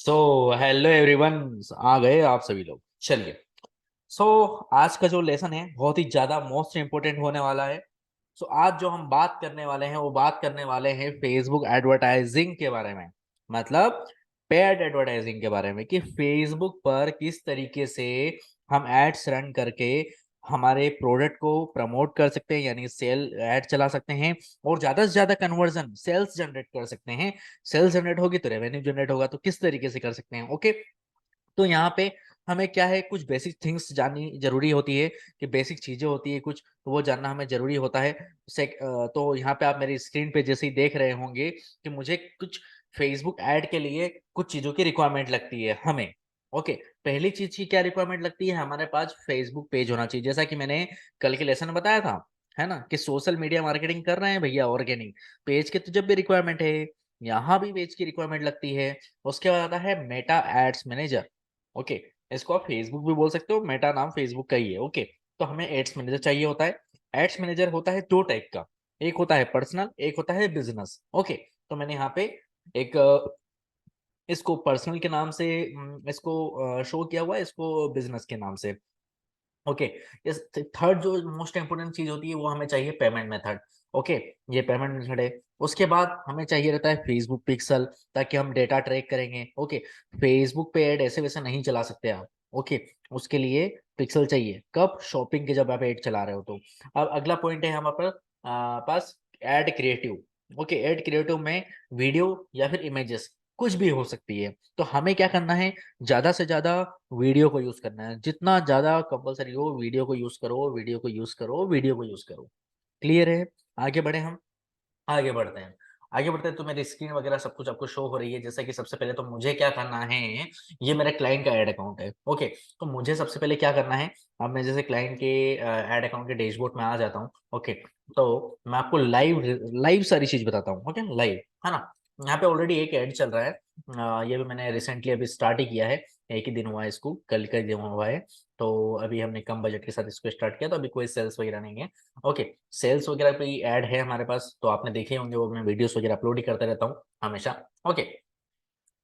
So hello everyone, आ गए आप सभी लोग। चलिए। सो आज का जो लेसन है बहुत ही ज्यादा मोस्ट इम्पोर्टेंट होने वाला है। आज जो हम बात करने वाले हैं वो बात करने वाले हैं फेसबुक एडवर्टाइजिंग के बारे में। मतलब पेड एडवर्टाइजिंग के बारे में कि फेसबुक पर किस तरीके से हम एड्स रन करके हमारे प्रोडक्ट को प्रमोट कर सकते हैं, यानी सेल ऐड चला सकते हैं और ज्यादा से ज्यादा कन्वर्जन सेल्स जनरेट कर सकते हैं। सेल्स जनरेट होगी तो रेवेन्यू जनरेट होगा, तो किस तरीके से कर सकते हैं। ओके। तो यहाँ पे हमें क्या है, कुछ बेसिक थिंग्स जाननी जरूरी होती है कि बेसिक चीजें होती है कुछ, तो वो जानना हमें जरूरी होता है। तो यहाँ पे आप मेरी स्क्रीन पे जैसे ही देख रहे होंगे कि मुझे कुछ फेसबुक ऐड के लिए कुछ चीजों की रिक्वायरमेंट लगती है हमें। ओके। पहली चीज की क्या रिक्वायरमेंट लगती है, हमारे पास फेसबुक पेज होना चाहिए, जैसा कि मैंने कल के लेसन में बताया था, है ना, कि सोशल मीडिया मार्केटिंग कर रहे हैं भैया ऑर्गेनिक पेज के, तो जब भी रिक्वायरमेंट है यहाँ भी पेज की रिक्वायरमेंट लगती है। उसके बाद आता है मेटा एड्स मैनेजर। ओके। इसको आप फेसबुक भी बोल सकते हो, मेटा नाम फेसबुक का ही है। ओके। तो हमें एड्स मैनेजर चाहिए होता है। एड्स मैनेजर होता है दो टाइप का, एक होता है पर्सनल, एक होता है बिजनेस। ओके। तो मैंने यहाँ पे एक इसको पर्सनल के नाम से इसको शो किया हुआ है, इसको बिजनेस के नाम से। ओके। इस थर्ड जो मोस्ट इंपोर्टेंट चीज होती है वो हमें चाहिए पेमेंट मेथड। ओके। ये पेमेंट मेथड है। उसके बाद हमें चाहिए रहता है फेसबुक पिक्सल, ताकि हम डेटा ट्रैक करेंगे। ओके। फेसबुक पे ऐड ऐसे वैसे नहीं चला सकते आप। ओके। उसके लिए पिक्सल चाहिए, कब? शॉपिंग के जब आप ऐड चला रहे हो तो। अब अगला पॉइंट है हमारे पास ad creative. Okay. Ad creative में वीडियो या फिर इमेजेस कुछ भी हो सकती है। तो हमें क्या करना है, ज्यादा से ज्यादा वीडियो को यूज करना है, जितना ज्यादा कंपलसरी हो वीडियो को यूज करो, वीडियो को यूज करो, वीडियो को यूज करो। क्लियर है? आगे बढ़े हम। आगे बढ़ते हैं। आगे बढ़ते हैं तो मेरी स्क्रीन वगैरह सब कुछ आपको शो हो रही है। जैसे कि सबसे पहले तो मुझे क्या करना है, ये मेरे क्लाइंट का एड अकाउंट है। ओके। तो मुझे सबसे पहले क्या करना है, अब मैं जैसे क्लाइंट के एड अकाउंट के डैशबोर्ड में आ जाता हूँ। ओके। तो मैं आपको लाइव लाइव सारी चीज बताता हूँ। ओके, लाइव है ना। यहाँ पे ऑलरेडी एक एड चल रहा है। ये भी मैंने रिसेंटली अभी स्टार्ट ही किया है, एक ही दिन हुआ है इसको, कल का दिन हुआ है। तो अभी हमने कम बजट के साथ इसको स्टार्ट किया, तो अभी कोई सेल्स वगैरह नहीं है। ओके। सेल्स वगैरह पे ऐड है हमारे पास, तो आपने देखे होंगे, वो मैं वीडियोस वगैरह अपलोड ही करता रहता हूँ हमेशा। ओके।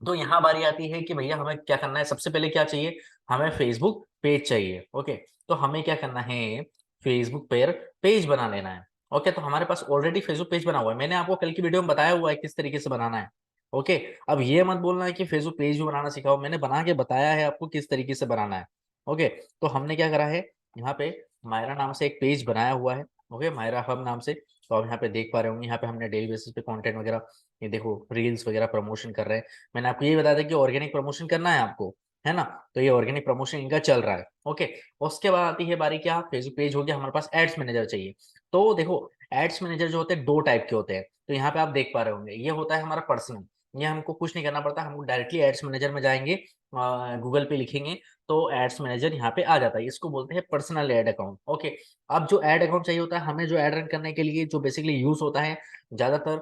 तो यहाँ बारी आती है कि भैया हमें क्या करना है, सबसे पहले क्या चाहिए, हमें फेसबुक पेज चाहिए। ओके। तो हमें क्या करना है, फेसबुक पर पेज बना लेना है। ओके। तो हमारे पास ऑलरेडी फेसबुक पेज बना हुआ है, मैंने आपको कल की वीडियो में बताया हुआ है किस तरीके से बनाना है। ओके। अब ये मत बोलना है कि फेसबुक पेज भी बनाना सिखाओ, मैंने बना के बताया है आपको किस तरीके से बनाना है। ओके। तो हमने क्या करा है, यहाँ पे मायरा नाम से एक पेज बनाया हुआ है। ओके, मायरा हब नाम से। तो आप यहाँ पे देख पा रहे होंगे, यहाँ पे हमने डेली बेसिस पे कंटेंट वगैरह, ये देखो रील्स वगैरह प्रमोशन कर रहे हैं। मैंने आपको ये बताया था कि ऑर्गेनिक प्रमोशन करना है आपको, है ना। तो ये ऑर्गेनिक प्रमोशन इनका चल रहा है। ओके। उसके बाद आती है बारी क्या, फेसबुक पेज हो गया, हमारे पास एड्स मैनेजर चाहिए। तो देखो, एड्स मैनेजर जो होते हैं दो टाइप के होते हैं। तो यहाँ पे आप देख पा रहे होंगे, ये होता है हमारा पर्सनल, ये हमको कुछ नहीं करना पड़ता, हम डायरेक्टली एड्स मैनेजर में जाएंगे, गूगल पे लिखेंगे तो एड्स मैनेजर यहाँ पे आ जाता है, इसको बोलते हैं पर्सनल एड अकाउंट। ओके। अब जो एड अकाउंट चाहिए होता है हमें, जो एड रन करने के लिए जो बेसिकली यूज होता है ज्यादातर,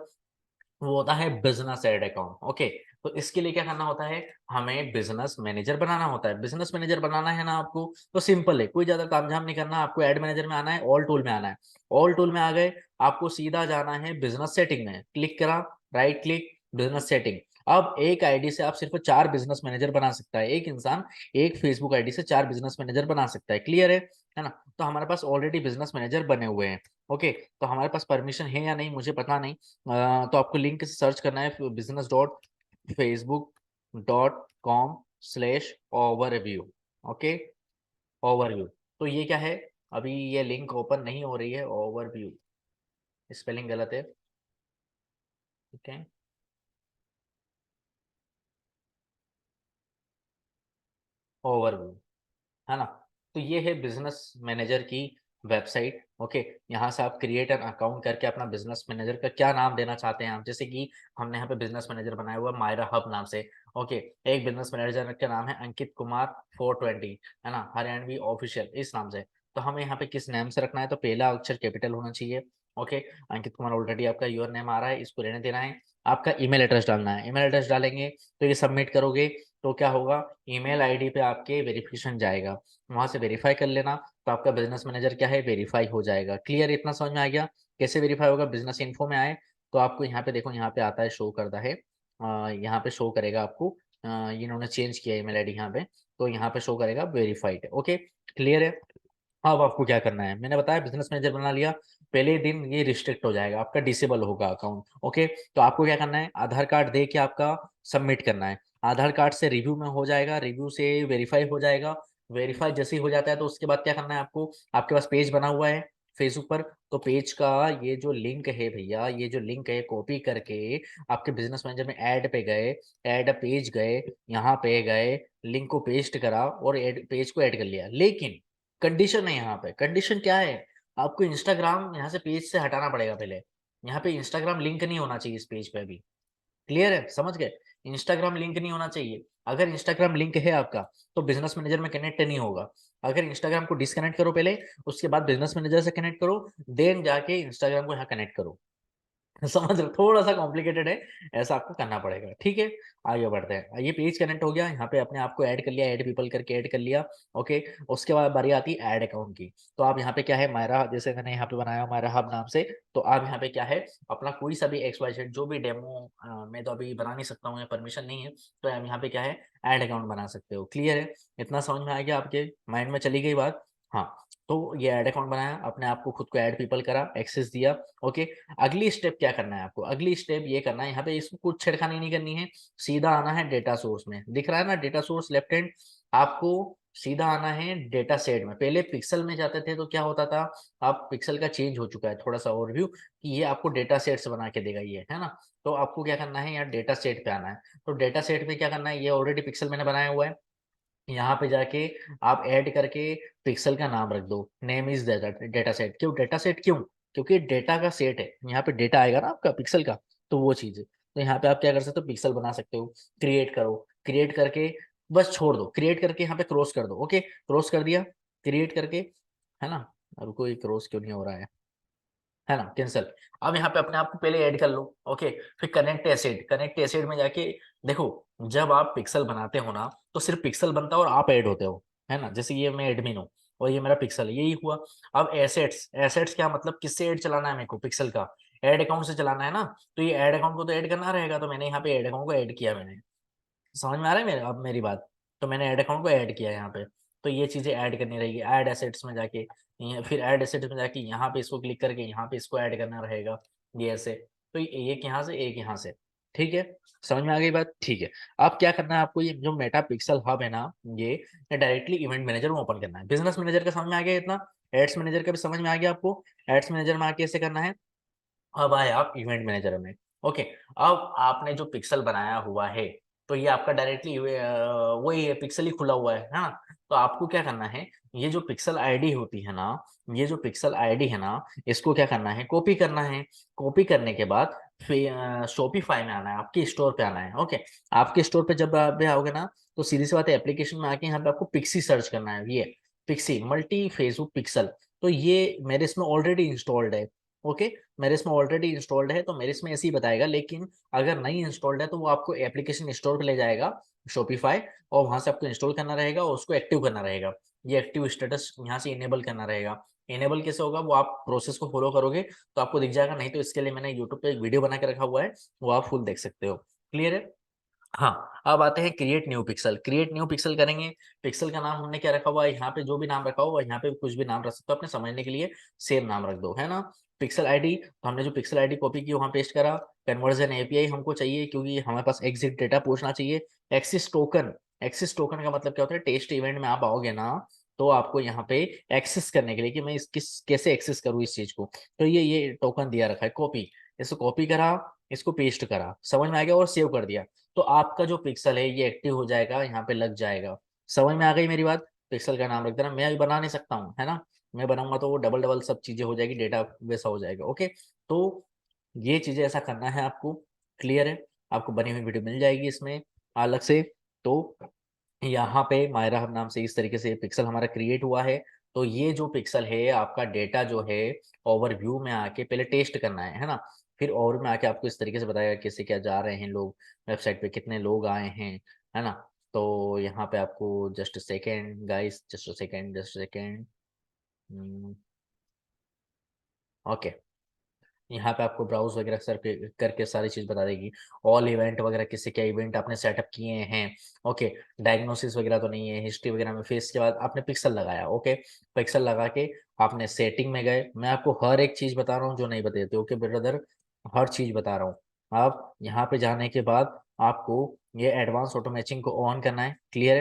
वो होता है बिजनेस एड अकाउंट। ओके। तो इसके लिए क्या करना होता है, हमें बिजनेस मैनेजर बनाना होता है। बिजनेस मैनेजर बनाना है ना आपको, तो सिंपल है, कोई ज्यादा तामझाम नहीं करना, आपको एड मैनेजर में आना है, ऑल टूल में आना है। ऑल टूल में आ गए, आपको सीधा जाना है बिजनेस सेटिंग में, क्लिक करा, राइट क्लिक, बिजनेस सेटिंग। अब एक आईडी से आप सिर्फ चार बिजनेस मैनेजर बना सकता है एक इंसान, एक फेसबुक आईडी से चार बिजनेस मैनेजर बना सकता है। क्लियर है ना। तो हमारे पास ऑलरेडी बिजनेस मैनेजर बने हुए हैं। ओके। तो हमारे पास परमिशन है या नहीं मुझे पता नहीं। तो आपको लिंक से सर्च करना है business.facebook.com/overview। ओके। ओवरव्यू। तो ये क्या है, अभी ये लिंक ओपन नहीं हो रही है, ओवरव्यू स्पेलिंग गलत है। ठीक है। ओवरव्यू, है ना। तो ये है बिजनेस मैनेजर की वेबसाइट। ओके। यहाँ से आप क्रिएट एन अकाउंट करके अपना बिजनेस मैनेजर का क्या नाम देना चाहते हैं आप, जैसे कि हमने यहाँ पे बिजनेस मैनेजर बनाया हुआ है मायरा हब नाम से। ओके। एक बिजनेस मैनेजर का नाम है अंकित कुमार 420, है ना, हरियाणवी ऑफिशियल, इस नाम से। तो हमें यहाँ पे किस नेम से रखना है, तो पहला अक्षर कैपिटल होना चाहिए। ओके। अंकित कुमार ऑलरेडी आपका यूर नेम आ रहा है, इसको रहने देना है। आपका ईमेल एड्रेस डालना है, ईमेल एड्रेस डालेंगे तो ये सबमिट करोगे तो क्या होगा, ईमेल आईडी पे आपके वेरिफिकेशन जाएगा, वहां से वेरीफाई कर लेना, तो आपका बिजनेस मैनेजर क्या है, वेरीफाई हो जाएगा। क्लियर, इतना समझ में आ गया कैसे वेरीफाई होगा। बिजनेस इन्फो में आए तो आपको यहाँ पे देखो, यहाँ पे आता है, शो करता है, यहाँ पे शो करेगा आपको इन्होंने चेंज किया ईमेल आईडी यहाँ पे, तो यहाँ पे शो करेगा वेरीफाइड। ओके, क्लियर है। अब आपको क्या करना है, मैंने बताया बिजनेस मैनेजर बना लिया, पहले दिन ये रिस्ट्रिक्ट हो जाएगा, आपका डिसेबल होगा अकाउंट। ओके, तो आपको क्या करना है, आधार कार्ड दे के आपका सबमिट करना है। आधार कार्ड से रिव्यू में हो जाएगा, रिव्यू से वेरीफाई हो जाएगा। वेरीफाई जैसे ही हो जाता है तो उसके बाद क्या करना है आपको, आपके पास पेज बना हुआ है फेसबुक पर, तो पेज का ये जो लिंक है भैया, ये जो लिंक है कॉपी करके आपके बिजनेस मैनेजर में ऐड पे गए, ऐड पेज गए, यहाँ पे गए, लिंक को पेस्ट करा और एड पेज को ऐड कर लिया। लेकिन कंडीशन है, यहाँ पे कंडीशन क्या है, आपको इंस्टाग्राम यहाँ से पेज से हटाना पड़ेगा पहले। यहाँ पे इंस्टाग्राम लिंक नहीं होना चाहिए इस पेज पे अभी। क्लियर है, समझ गए। इंस्टाग्राम लिंक नहीं होना चाहिए। अगर इंस्टाग्राम लिंक है आपका तो बिजनेस मैनेजर में कनेक्ट नहीं होगा। अगर इंस्टाग्राम को डिसकनेक्ट करो पहले, उसके बाद बिजनेस मैनेजर से कनेक्ट करो, देन जाके इंस्टाग्राम को यहाँ कनेक्ट करो। समझ रहे हो? थोड़ा सा कॉम्प्लिकेटेड है, ऐसा आपको करना पड़ेगा। ठीक है, आगे बढ़ते हैं। ये पेज कनेक्ट हो गया, यहाँ पे अपने आप को ऐड कर लिया, ऐड पीपल करके ऐड कर लिया। ओके, उसके बाद बारी आती है ऐड अकाउंट की। तो आप यहाँ पे क्या है, मायरा, जैसे मैंने यहाँ पे बनाया मायरा हब नाम से, तो आप यहाँ पे क्या है, अपना कोई सा भी XYZ जो भी डेमो, मैं तो अभी बना नहीं सकता हूँ, परमिशन नहीं है, तो आप यहाँ पे क्या है, ऐड अकाउंट बना सकते हो। क्लियर है, इतना समझ में आ गया, आपके माइंड में चली गई बात। हाँ, तो ये ऐड अकाउंट बनाया, अपने आप को खुद को ऐड पीपल करा, एक्सेस दिया। ओके, अगली स्टेप क्या करना है आपको, अगली स्टेप ये करना है, यहाँ पे इसको कुछ छेड़खानी नहीं करनी है, सीधा आना है डेटा सोर्स में। दिख रहा है ना डेटा सोर्स लेफ्ट हैंड, आपको सीधा आना है डेटा सेट में। पहले पिक्सल में जाते थे तो क्या होता था, आप पिक्सल का चेंज हो चुका है थोड़ा सा ओवरव्यू, कि ये आपको डेटा सेट्स बना के देगा ये, है ना। तो आपको क्या करना है, यहाँ डेटा सेट पे आना है। तो डेटा सेट पे क्या करना है, ये ऑलरेडी पिक्सल मैंने बनाया हुआ है, यहाँ पे जाके आप ऐड करके पिक्सल का नाम रख दो, name is data, data set. क्यों डेटा सेट, क्यों, क्योंकि डेटा का सेट है, यहाँ पे डेटा आएगा ना आपका पिक्सल का, तो वो चीज है। तो यहाँ पे आप क्या कर सकते हो, पिक्सल बना सकते हो, क्रिएट करो, क्रिएट करके बस छोड़ दो, क्रिएट करके यहाँ पे क्रॉस कर दो। ओके, क्रॉस कर दिया, क्रिएट करके, है ना। अब कोई क्रॉस क्यों नहीं हो रहा है ना, कैंसिल। अब यहाँ पे अपने आप को पहले ऐड कर लो। ओके, फिर कनेक्ट एसिड, कनेक्ट एसिड में जाके देखो, जब आप पिक्सल बनाते हो ना, तो सिर्फ पिक्सल बनता है और आप ऐड होते हो, है ना। जैसे ये मैं एडमिन हूँ और ये मेरा पिक्सल है, यही हुआ। अब एसेट्स, एसेट्स क्या मतलब, किससे ऐड चलाना है मेरे को, पिक्सल का ऐड अकाउंट से चलाना है ना, तो ये ऐड अकाउंट को तो ऐड करना रहेगा, तो मैंने यहाँ पे ऐड अकाउंट को ऐड किया मैंने। समझ में आ रहा है मेरे, अब मेरी बात, तो मैंने ऐड अकाउंट को ऐड किया यहाँ पे। तो ये चीजें ऐड करनी रहेगी, ऐड एसेट्स में जाके, फिर ऐड एसेट्स में जाके यहाँ पे इसको क्लिक करके यहाँ पे इसको ऐड करना रहेगा, ये ऐसे। तो एक यहाँ से, एक यहाँ से। ठीक है, समझ में आ गई बात। ठीक है, अब क्या करना है आपको, ये जो मेटा पिक्सल हब है ना, ये डायरेक्टली इवेंट मैनेजर में ओपन करना है। बिजनेस मैनेजर का समझ में आ गया इतना, एड्स मैनेजर का भी समझ में आ गया आपको। एड्स मैनेजर में आके ऐसे करना है। अब आए आप इवेंट मैनेजर में। ओके, अब आपने जो पिक्सल बनाया हुआ है, तो ये आपका डायरेक्टली वही है, पिक्सल ही खुला हुआ है ना। तो आपको क्या करना है, ये जो पिक्सल आईडी होती है ना, ये जो पिक्सल आईडी है ना, इसको क्या करना है, कॉपी करना है। कॉपी करने के बाद फिर शॉपिफाई में आना है, आपके स्टोर पे आना है। ओके, आपके स्टोर पे जब आप भी आओगे ना, तो सीधी सी बात है, एप्लीकेशन में आके यहाँ पे आपको पिक्सी सर्च करना है, ये पिक्सी मल्टी फेसबुक पिक्सल। तो ये मेरे इसमें ऑलरेडी इंस्टॉल्ड है। ओके, मेरे इसमें ऑलरेडी इंस्टॉल्ड है, तो मेरे इसमें ऐसे ही बताएगा। लेकिन अगर नहीं इंस्टॉल्ड है तो वो आपको एप्लीकेशन स्टोर पे ले जाएगा, शॉपिफाई, और वहां से आपको इंस्टॉल करना रहेगा और उसको एक्टिव करना रहेगा। ये एक्टिव स्टेटस यहाँ से इनेबल करना रहेगा। इनेबल कैसे होगा, वो आप प्रोसेस को फॉलो करोगे तो आपको दिख जाएगा, नहीं तो इसके लिए मैंने यूट्यूब पे एक वीडियो बना के रखा हुआ है, वो आप फुल देख सकते हो। क्लियर है। हाँ, अब आते हैं create new pixel. Create new pixel करेंगे, पिक्सल का नाम हमने क्या रखा हुआ है, यहाँ पे जो भी नाम रखा हुआ है, यहाँ पे कुछ भी नाम रख सकते हो, अपने समझने के लिए सेम नाम रख दो, है ना। पिक्सल आईडी, तो हमने जो पिक्सल आईडी कॉपी की वहां पेस्ट करा। कन्वर्जन एपीआई हमको चाहिए, क्योंकि हमारे पास एग्जिट डेटा पूछना चाहिए। एक्सिस टोकन, एक्सिस टोकन का मतलब क्या होता है, टेस्ट इवेंट में आप आओगे ना, तो आपको यहाँ पे एक्सेस करने के लिए, कि मैं इस किस कैसे एक्सेस करूँ इस चीज को, तो ये टोकन दिया रखा है, कॉपी। इसको कॉपी करा, इसको पेस्ट करा, समझ में आ गया, और सेव कर दिया। तो आपका जो पिक्सल है ये एक्टिव हो जाएगा, यहाँ पे लग जाएगा। समझ में आ गई मेरी बात। पिक्सल का नाम रख देना, मैं अभी बना नहीं सकता हूँ, है ना। मैं बनाऊंगा तो वो डबल डबल सब चीजें हो जाएगी, डेटा वैसा हो जाएगा। ओके, तो ये चीजें ऐसा करना है आपको। क्लियर है, आपको बनी हुई वीडियो मिल जाएगी इसमें अलग से। तो यहाँ पे मायरा हब नाम से इस तरीके से पिक्सल हमारा क्रिएट हुआ है। तो ये जो पिक्सल है आपका डेटा जो है, ओवरव्यू में आके पहले टेस्ट करना है ना। फिर ओवर में आके आपको इस तरीके से बताएगा कैसे क्या जा रहे हैं लोग, वेबसाइट पे कितने लोग आए हैं, है ना। तो यहाँ पे आपको just second guys, just second, just second. Okay, यहाँ पे आपको ब्राउज वगैरह सर करके सारी चीज बता देगी। ऑल इवेंट वगैरह, किससे क्या इवेंट आपने सेटअप किए हैं। ओके, डायग्नोसिस वगैरह तो नहीं है, हिस्ट्री वगैरह में। फिर इसके बाद आपने पिक्सल लगाया। ओके, पिक्सल लगा के आपने सेटिंग में गए। मैं आपको हर एक चीज बता रहा हूँ जो नहीं बताते। ओके ब्रदर, हर चीज बता रहा हूँ। आप यहाँ पे जाने के बाद आपको ये एडवांस ऑटोमेचिंग को ऑन करना है। क्लियर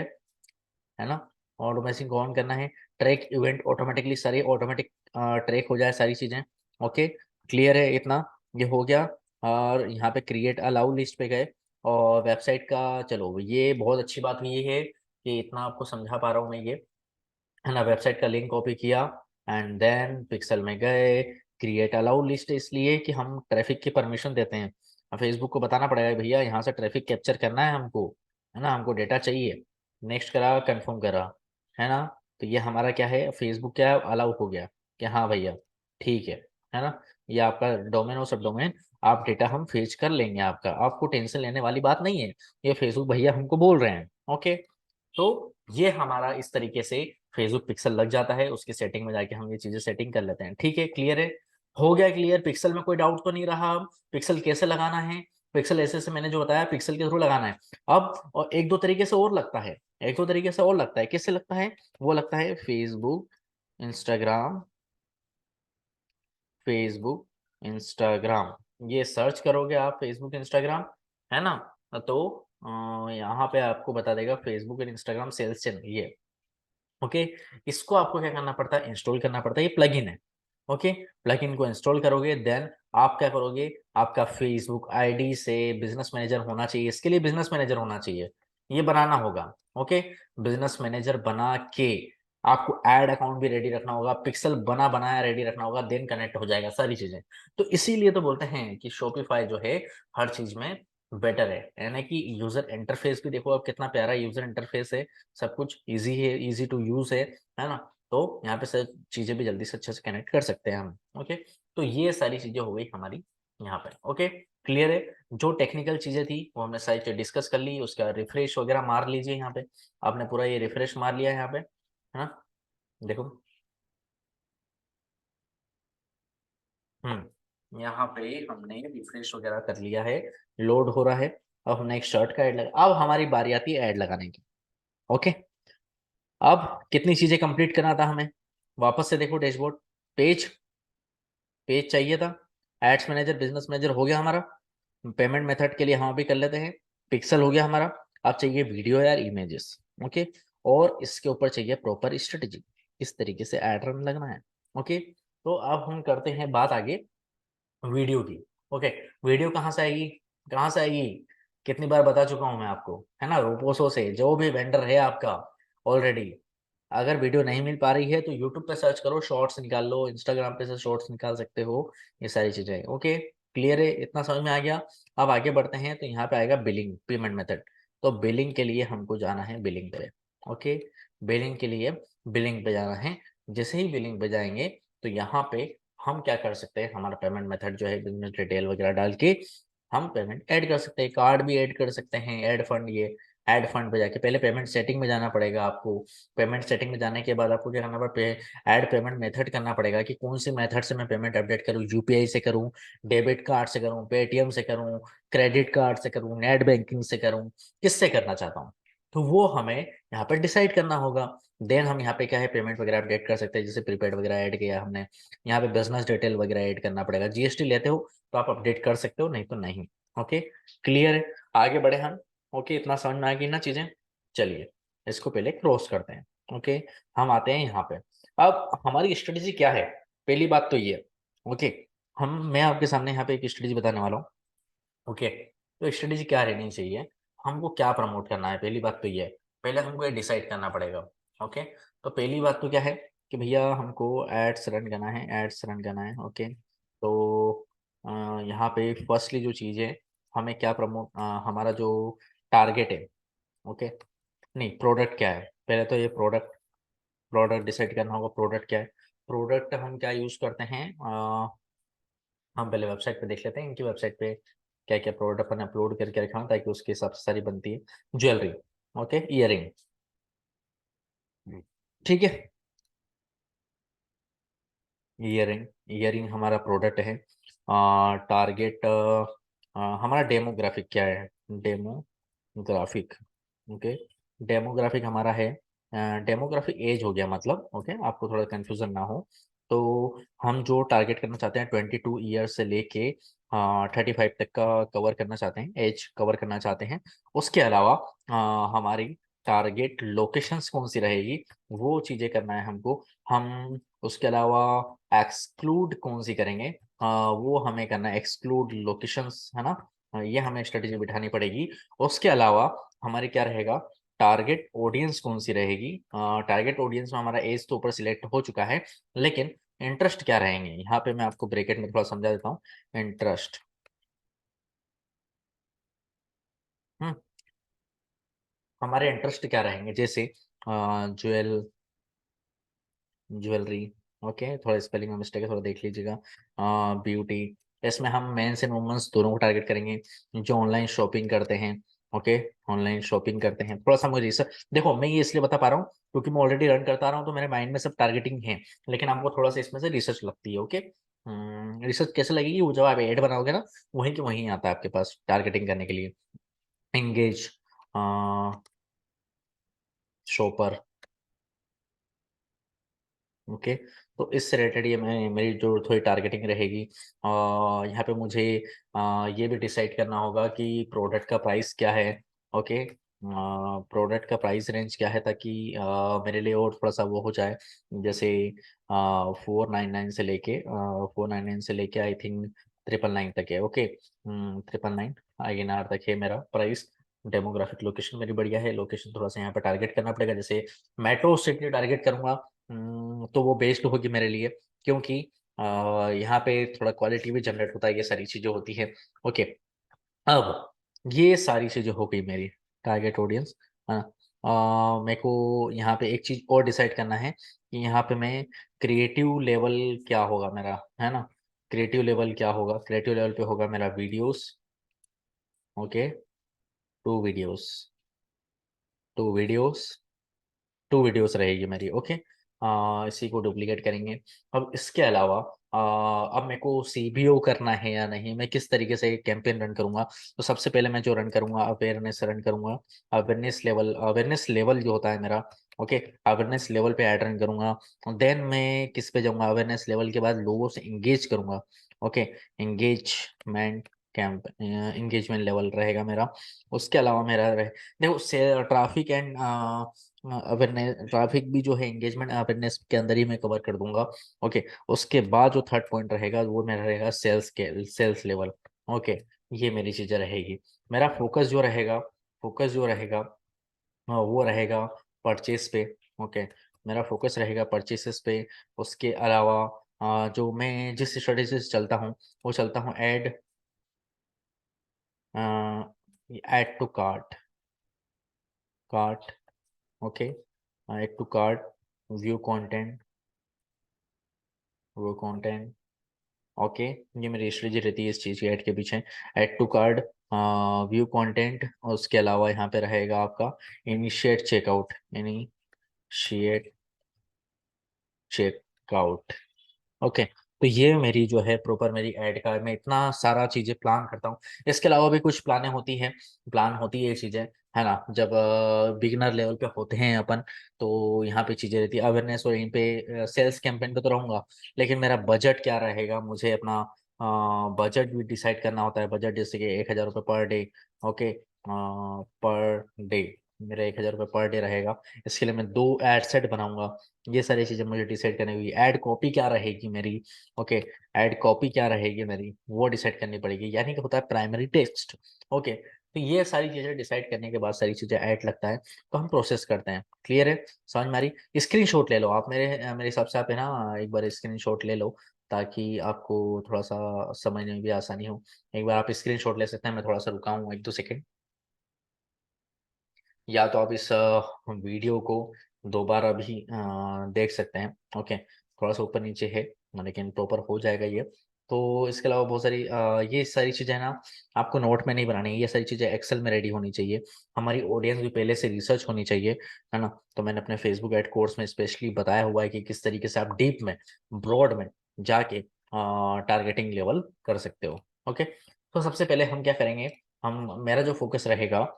है ना। ऑटोमेशिंग को ऑन करना है। ट्रैक इवेंट ऑटोमेटिकली, सारी ऑटोमेटिक ट्रैक हो जाए सारी चीजें। ओके, क्लियर है इतना। ये हो गया। और यहाँ पे क्रिएट अलाउ लिस्ट पे गए। और वेबसाइट का, चलो ये बहुत अच्छी बात ये है कि इतना आपको समझा पा रहा हूँ मैं ये, है ना। वेबसाइट का लिंक कॉपी किया एंड देन पिक्सल में गए। क्रिएट अलाउ लिस्ट इसलिए कि हम ट्रैफिक की परमिशन देते हैं। अब फेसबुक को बताना पड़ेगा भैया यहाँ से ट्रैफिक कैप्चर करना है हमको, है ना, हमको डेटा चाहिए। नेक्स्ट करा, कंफर्म करा, है ना। तो ये हमारा क्या है, फेसबुक क्या है, अलाउ हो गया कि हाँ भैया ठीक है ना। ये आपका डोमेन और सब डोमेन, आप डेटा हम फेच कर लेंगे आपका, आपको टेंशन लेने वाली बात नहीं है। ये फेसबुक भैया हमको बोल रहे हैं। ओके, तो ये हमारा इस तरीके से फेसबुक पिक्सल लग जाता है। उसकी सेटिंग में जाके हम ये चीजें सेटिंग कर लेते हैं। ठीक है, क्लियर है। हो गया क्लियर, पिक्सल में कोई डाउट तो नहीं रहा। अब पिक्सल कैसे लगाना है, पिक्सल ऐसे से मैंने जो बताया पिक्सल के थ्रू लगाना है। अब और एक दो तरीके से और लगता है, एक दो तरीके से और लगता है। किससे लगता है, वो लगता है फेसबुक इंस्टाग्राम, फेसबुक इंस्टाग्राम। ये सर्च करोगे आप फेसबुक इंस्टाग्राम, है ना। तो यहाँ पे आपको बता देगा Facebook and Instagram sales channel ये। ओके, इसको आपको क्या करना पड़ता है, इंस्टॉल करना पड़ता है। ये प्लगइन है। ओके, प्लगइन को इंस्टॉल करोगे देन आप क्या करोगे, आपका फेसबुक आईडी से बिजनेस मैनेजर होना चाहिए। इसके लिए बिजनेस मैनेजर होना चाहिए, ये बनाना होगा। ओके, बिजनेस मैनेजर बना के आपको एड अकाउंट भी रेडी रखना होगा, पिक्सल बना बनाया रेडी रखना होगा, देन कनेक्ट हो जाएगा सारी चीजें। तो इसीलिए तो बोलते हैं कि शॉपिफाई जो है हर चीज में बेटर है। यानी कि यूजर इंटरफेस भी देखो अब कितना प्यारा यूजर इंटरफेस है, सब कुछ इजी है, इजी टू यूज है ना। तो यहाँ पे सब चीजें भी जल्दी से अच्छे से कनेक्ट कर सकते हैं हम। ओके, तो ये सारी चीजें हो गई हमारी यहाँ पे। ओके, क्लियर है। जो टेक्निकल चीजें थी वो हमने सारी चीजें डिस्कस कर ली। उसका रिफ्रेश वगैरह मार लीजिए यहाँ पे। आपने पूरा ये रिफ्रेश मार लिया है यहाँ पे, है ना। देखो, यहाँ पे हमने रिफ्रेश वगैरह कर लिया है, लोड हो रहा है। अब हमने एक शर्ट का ऐड लगा, अब हमारी बारी आती है ऐड लगाने की। ओके, अब कितनी चीजें कंप्लीट करना था हमें, वापस से देखो डैशबोर्ड, पेज, पेज चाहिए था। एड्स मैनेजर, बिजनेस मैनेजर हो गया हमारा। पेमेंट मेथड के लिए हम भी कर लेते हैं, पिक्सल हो गया हमारा। अब चाहिए वीडियो यार, इमेजेस। ओके, और इसके ऊपर चाहिए प्रॉपर स्ट्रेटेजी, इस तरीके से एड रन लगना है। ओके, तो अब हम करते हैं बात आगे वीडियो की। ओके, वीडियो कहाँ से आएगी, कहाँ से आएगी, कितनी बार बता चुका हूँ मैं आपको, है ना। रोपोसो से, जो भी वेंडर है आपका ऑलरेडी। अगर वीडियो नहीं मिल पा रही है तो यूट्यूब पे सर्च करो, शॉर्ट्स निकाल लो, इंस्टाग्राम पे से शॉर्ट्स निकाल सकते हो। ये सारी चीजें ओके, क्लियर है, इतना समझ में आ गया। अब आगे बढ़ते हैं तो यहाँ पे आएगा बिलिंग, पेमेंट मेथड। तो बिलिंग के लिए हमको जाना है बिलिंग पे। ओके, बिलिंग के लिए बिलिंग पे जाना है। जैसे ही बिलिंग पे जाएंगे तो यहाँ पे हम क्या कर सकते हैं, हमारा पेमेंट मेथड जो है बिजनेस डिटेल वगैरह डाल के हम पेमेंट ऐड कर सकते हैं, कार्ड भी ऐड कर सकते हैं, ऐड फंड। ये ऐड फंड पे जाके पहले पेमेंट सेटिंग में जाना पड़ेगा आपको। पेमेंट सेटिंग में जाने के बाद आपको क्या करना पड़ेगा, ऐड पेमेंट मेथड करना पड़ेगा कि कौन सी मेथड से मैं पेमेंट अपडेट करूँ, यूपीआई से करूँ, डेबिट कार्ड से करूँ, पेटीएम से करूँ, क्रेडिट कार्ड से करूँ, नेट बैंकिंग से करूँ, किससे करना चाहता हूँ। तो वो हमें यहाँ पर डिसाइड करना होगा। देन हम यहाँ पे क्या है, पेमेंट वगैरह अपडेट कर सकते हैं, जैसे प्रीपेड वगैरह ऐड किया हमने। यहाँ पे बिजनेस डिटेल वगैरह ऐड करना पड़ेगा। जीएसटी लेते हो तो आप अपडेट कर सकते हो, नहीं तो नहीं। ओके, क्लियर है। आगे बढ़े हम। ओके, इतना समझ में आ गई ना चीजें। चलिए, इसको पहले क्रॉस करते हैं। ओके, हम आते हैं यहाँ पे। अब हमारी स्ट्रेटेजी क्या है, पहली बात तो ये। ओके, मैं आपके सामने यहाँ पे एक स्ट्रेटेजी बताने वाला हूँ। ओके, तो स्ट्रेटेजी क्या रहनी चाहिए, हमको क्या प्रमोट करना है, पहली बात तो ये है। पहले हमको ये डिसाइड करना पड़ेगा। ओके, तो पहली बात तो क्या है कि भैया हमको एड्स रन करना है, एड्स रन करना है। ओके, तो अ, यहाँ पे फर्स्टली जो चीज़ है, हमें क्या प्रमोट, हमारा जो टारगेट है। ओके, नहीं, प्रोडक्ट क्या है, पहले तो ये प्रोडक्ट, प्रोडक्ट डिसाइड करना होगा, प्रोडक्ट क्या है। प्रोडक्ट हम क्या यूज़ करते हैं, हम पहले वेबसाइट पे देख लेते हैं इनकी वेबसाइट पे क्या क्या प्रोडक्ट अपन अपलोड करके रखा है, ताकि उसके हिसाब से सारी बनती है। ज्वेलरी, ओके, ईयरिंग, ठीक है। ईयरिंग, ईयरिंग हमारा प्रोडक्ट है। टारगेट हमारा डेमोग्राफिक क्या है, डेमोग्राफिक, ओके, डेमोग्राफिक हमारा है, डेमोग्राफिक एज हो गया मतलब, ओके, आपको थोड़ा कंफ्यूजन ना हो। तो हम जो टारगेट करना चाहते हैं 22 ईयर से लेके 35 तक का कवर करना चाहते हैं, एज कवर करना चाहते हैं। उसके अलावा हमारी टारगेट लोकेशंस कौन सी रहेगी, वो चीज़ें करना है हमको। हम उसके अलावा एक्सक्लूड कौन सी करेंगे, वो हमें करना है, एक्सक्लूड लोकेशंस, है ना। ये हमें स्ट्रेटेजी बिठानी पड़ेगी। उसके अलावा हमारे क्या रहेगा, टारगेट ऑडियंस कौन सी रहेगी। टारगेट ऑडियंस में हमारा एज तो ऊपर सिलेक्ट हो चुका है, लेकिन इंटरेस्ट क्या रहेंगे, यहाँ पे मैं आपको ब्रैकेट में थोड़ा समझा देता हूँ। इंटरेस्ट, हम्म, हमारे इंटरेस्ट क्या रहेंगे, जैसे ज्वेल ज्वेलरी, ओके, थोड़ा स्पेलिंग में मिस्टेक है, थोड़ा देख लीजिएगा। ब्यूटी, इसमें हम मेंस एंड वुमेन्स दोनों को टारगेट करेंगे, जो ऑनलाइन शॉपिंग करते हैं। ओके, ऑनलाइन शॉपिंग करते हैं, थोड़ा सा मुझे रिसर्च, देखो मैं ये इसलिए बता पा रहा हूँ क्योंकि मैं ऑलरेडी रन करता रहा हूँ, तो मेरे माइंड में सब टारगेटिंग है, लेकिन आपको थोड़ा सा इसमें से रिसर्च लगती है। ओके, रिसर्च कैसे लगेगी, वो जब आप एड बनाओगे ना, वहीं के वहीं आता है आपके पास टारगेटिंग करने के लिए। एंगेज शॉपर, ओके, तो इससे रिलेटेड ये मैं मेरी जो थोड़ी टारगेटिंग रहेगी। यहाँ पे मुझे ये भी डिसाइड करना होगा कि प्रोडक्ट का प्राइस क्या है। ओके, प्रोडक्ट का प्राइस रेंज क्या है, ताकि मेरे लिए और थोड़ा सा वो हो जाए, जैसे 499 से लेके 499 से लेके आई थिंक 999 तक है। ओके, 999 INR तक है मेरा प्राइस। डेमोग्राफिक लोकेशन मेरी बढ़िया है, लोकेशन थोड़ा सा यहाँ पे टारगेट करना पड़ेगा, जैसे मेट्रो सिटी टारगेट करूंगा, तो वो बेस्ट होगी मेरे लिए, क्योंकि यहाँ पे थोड़ा क्वालिटी भी जनरेट होता है, ये सारी चीजें होती है। ओके, अब ये सारी चीजें हो गई मेरी टारगेट ऑडियंस, है ना। मेरे को यहाँ पे एक चीज और डिसाइड करना है कि यहाँ पे मैं क्रिएटिव लेवल क्या होगा मेरा, है ना। क्रिएटिव लेवल क्या होगा, क्रिएटिव लेवल पे होगा मेरा videos. Okay, two videos, two videos, two videos रहेगी मेरी। ओके, इसी को डुप्लीकेट करेंगे। अब इसके अलावा अब मेरे को CBO करना है या नहीं, मैं किस तरीके से कैंपेन रन करूंगा। तो सबसे पहले मैं जो रन करूंगा, अवेयरनेस रन करूंगा। अवेयरनेस लेवल जो होता है मेरा, ओके, अवेयरनेस लेवल पे ऐड रन करूंगा। देन मैं किस पे जाऊंगा, अवेयरनेस लेवल के बाद लोगों से इंगेज करूंगा। Okay, engagement camp, engagement level रहेगा मेरा। उसके अलावा मेरा देखो से ट्रैफिक एंड अवेयरनेस, ट्रैफिक भी जो है एंगेजमेंट अवेयरनेस के अंदर ही मैं कवर कर दूंगा। ओके, उसके बाद जो थर्ड पॉइंट रहेगा वो मेरा रहेगा सेल्स के, सेल्स लेवल। ओके, ये मेरी चीजें रहेगी। मेरा फोकस जो रहेगा वो रहेगा परचेस पे। ओके, मेरा फोकस रहेगा परचेसेस पे। उसके अलावा जो मैं जिस स्ट्रेटेजी से चलता हूँ, वो चलता हूँ add to cart, cart, okay, add to cart, view content, वो कंटेंट, ओके, ये मेरी स्ट्रेटजी रहती है इस चीज़ की ऐड के पीछे। Add to cart, view content, और उसके अलावा यहाँ पे रहेगा आपका initiate checkout, initiate checkout. Okay, तो ये मेरी जो है प्रॉपर मेरी ऐड का मैं इतना सारा चीजें प्लान करता हूँ। इसके अलावा भी कुछ प्लाने होती है, प्लान होती है ये चीजें, है ना। जब बिगनर लेवल पे होते हैं अपन, तो यहाँ पे चीजें रहती है अवेयरनेस, और यहीं पे सेल्स कैंपेन पे तो रहूंगा, लेकिन मेरा बजट क्या रहेगा, मुझे अपना बजट भी डिसाइड करना होता है। बजट जैसे कि 1,000 रुपये per day. Okay, per day मेरा 1,000 रुपये पर डे रहेगा। इसके लिए मैं 2 एड सेट बनाऊंगा। ये सारी चीजें मुझे डिसाइड करनी होगी। ऐड कॉपी क्या रहेगी मेरी, ओके, ऐड कॉपी क्या रहेगी मेरी, वो डिसाइड करनी पड़ेगी, यानी कि होता है प्राइमरी टेक्स्ट। ओके, तो ये सारी चीजें डिसाइड करने के बाद सारी चीजें ऐड लगता है, तो हम प्रोसेस करते हैं। क्लियर है, समझ में आ रही। स्क्रीनशॉट ले लो आप, मेरे हिसाब से आप है ना, एक बार स्क्रीनशॉट ले लो, ताकि आपको थोड़ा सा समझने में भी आसानी हो। एक बार आप स्क्रीनशॉट ले सकते हैं, मैं थोड़ा सा रुका हूँ 1-2 सेकेंड। या तो आप इस वीडियो को दोबारा भी देख सकते हैं। ओके, थोड़ा सा ऊपर नीचे है, लेकिन प्रॉपर हो जाएगा ये। तो इसके अलावा बहुत सारी ये सारी चीज़ें ना आपको नोट में नहीं बनानी है, ये सारी चीज़ें एक्सेल में रेडी होनी चाहिए। हमारी ऑडियंस भी पहले से रिसर्च होनी चाहिए, है ना। तो मैंने अपने फेसबुक एड कोर्स में स्पेशली बताया हुआ है कि किस तरीके से आप डीप में, ब्रॉड में जाके टारगेटिंग लेवल कर सकते हो। ओके, तो सबसे पहले हम क्या करेंगे, हम मेरा जो फोकस रहेगा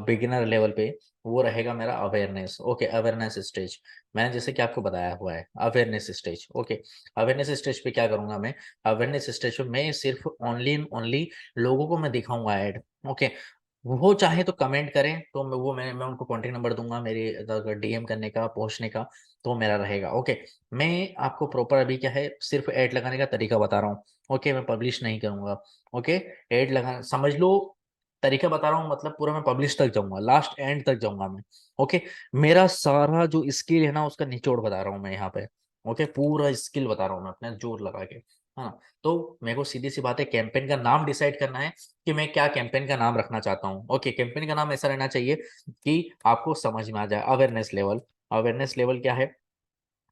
बिगिनर लेवल पे, वो रहेगा मेरा अवेयरनेस। ओके, अवेयरनेस स्टेज मैंने जैसे कि आपको बताया हुआ है, awareness stage. Okay, awareness stage पे क्या करूंगा मैं, अवेयरनेस स्टेज पे मैं सिर्फ ओनली ओनली लोगों को मैं दिखाऊंगा ऐड। ओके, वो चाहे तो कमेंट करें तो मैं उनको कॉन्टेक्ट नंबर दूंगा मेरे, अगर डीएम करने का, पहुंचने का, तो मेरा रहेगा। ओके, मैं आपको प्रॉपर अभी क्या है सिर्फ ऐड लगाने का तरीका बता रहा हूँ। ओके, मैं पब्लिश नहीं करूंगा। ओके, ऐड लगा समझ लो, तरीका बता रहा हूँ मतलब पूरा मैं पब्लिश तक जाऊंगा, लास्ट एंड तक जाऊंगा मैं। ओके, मेरा सारा जो स्किल है ना उसका निचोड़ बता रहा हूँ मैं यहाँ पे। ओके, पूरा स्किल बता रहा हूँ मैं अपने जोर लगा के। हाँ, तो मेरे को सीधी सी बात है, कैंपेन का नाम डिसाइड करना है कि मैं क्या कैंपेन का नाम रखना चाहता हूँ। ओके, कैंपेन का नाम ऐसा रहना चाहिए कि आपको समझ में आ जाए। अवेयरनेस लेवल, अवेयरनेस लेवल क्या है,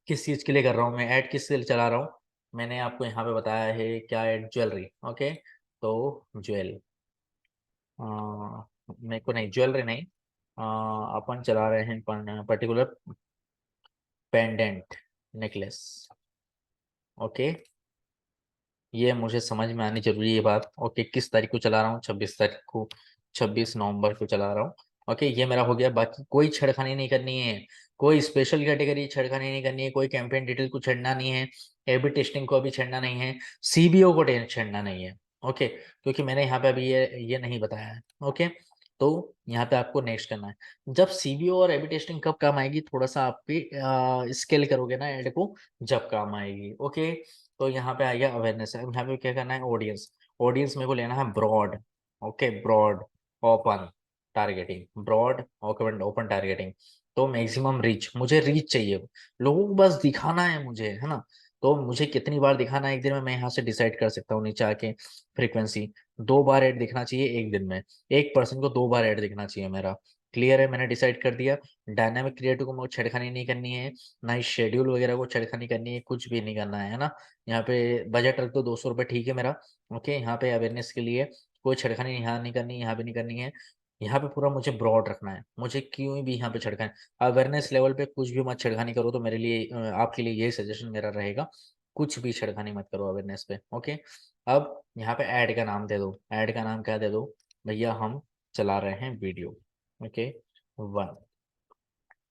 किस चीज के लिए कर रहा हूँ मैं ऐड, किस लिए चला रहा हूँ। मैंने आपको यहाँ पे बताया है क्या ऐड, ज्वेलरी। ओके, तो ज्वेल मेरे को नहीं, ज्वेलरी नहीं, अपन चला रहे हैं पर्टिकुलर पेंडेंट नेकलेस। ओके, ये मुझे समझ में आनी जरूरी है ये बात। ओके, किस तारीख को चला रहा हूँ, 26 तारीख को, 26 नवंबर को चला रहा हूँ। ओके, ये मेरा हो गया। बाकी कोई छेड़खानी नहीं करनी है, कोई स्पेशल कैटेगरी छेड़खानी नहीं करनी है, कोई कैंपेन डिटेल को छेड़ना नहीं है, एबी टेस्टिंग को अभी छेड़ना नहीं है, सीबीओ को छेड़ना नहीं है। ओके, क्योंकि मैंने यहाँ पे अभी ये नहीं बताया है। ओके, तो यहाँ पे आपको नेक्स्ट करना है। जब सीबीओ और एबी टेस्टिंग कब काम आएगी, थोड़ा सा आपकी स्केल करोगे ना ऐड को, जब काम आएगी। ओके, तो यहाँ पे आ गया अवेयरनेस। यहाँ पे क्या करना है, ऑडियंस, ऑडियंस मेरे को लेना है broad. Okay, broad open targeting, broad open open targeting. तो मैक्सिमम रीच, मुझे रीच चाहिए, लोगों को बस दिखाना है मुझे, है ना। तो मुझे कितनी बार दिखाना है एक दिन में, मैं यहाँ से डिसाइड कर सकता हूँ नीचे आके। फ्रीक्वेंसी, 2 बार ऐड दिखना चाहिए एक दिन में, एक पर्सन को 2 बार ऐड दिखना चाहिए मेरा। क्लियर है, मैंने डिसाइड कर दिया। डायनामिक क्रिएटिव को मुझे छेड़खानी नहीं करनी है, ना ही शेड्यूल वगैरह को छेड़खानी करनी है, कुछ भी नहीं करना है ना। यहाँ पे बजट रख दो 200 रुपये, ठीक है मेरा। ओके, यहाँ पे अवेयरनेस के लिए कोई छेड़खानी यहाँ नहीं करनी, यहाँ भी नहीं करनी है। यहाँ पे पूरा मुझे ब्रॉड रखना है, मुझे क्यों भी यहाँ पे छेड़खानी, अवेयरनेस लेवल पे कुछ भी मत छेड़खानी करो, तो मेरे लिए आपके लिए यही सजेशन मेरा रहेगा, कुछ भी छेड़खानी मत करो अवेयरनेस पे। ओके, अब यहाँ पे ऐड का नाम दे दो, ऐड का नाम क्या दे दो भैया, हम चला रहे हैं वीडियो। ओके, 1।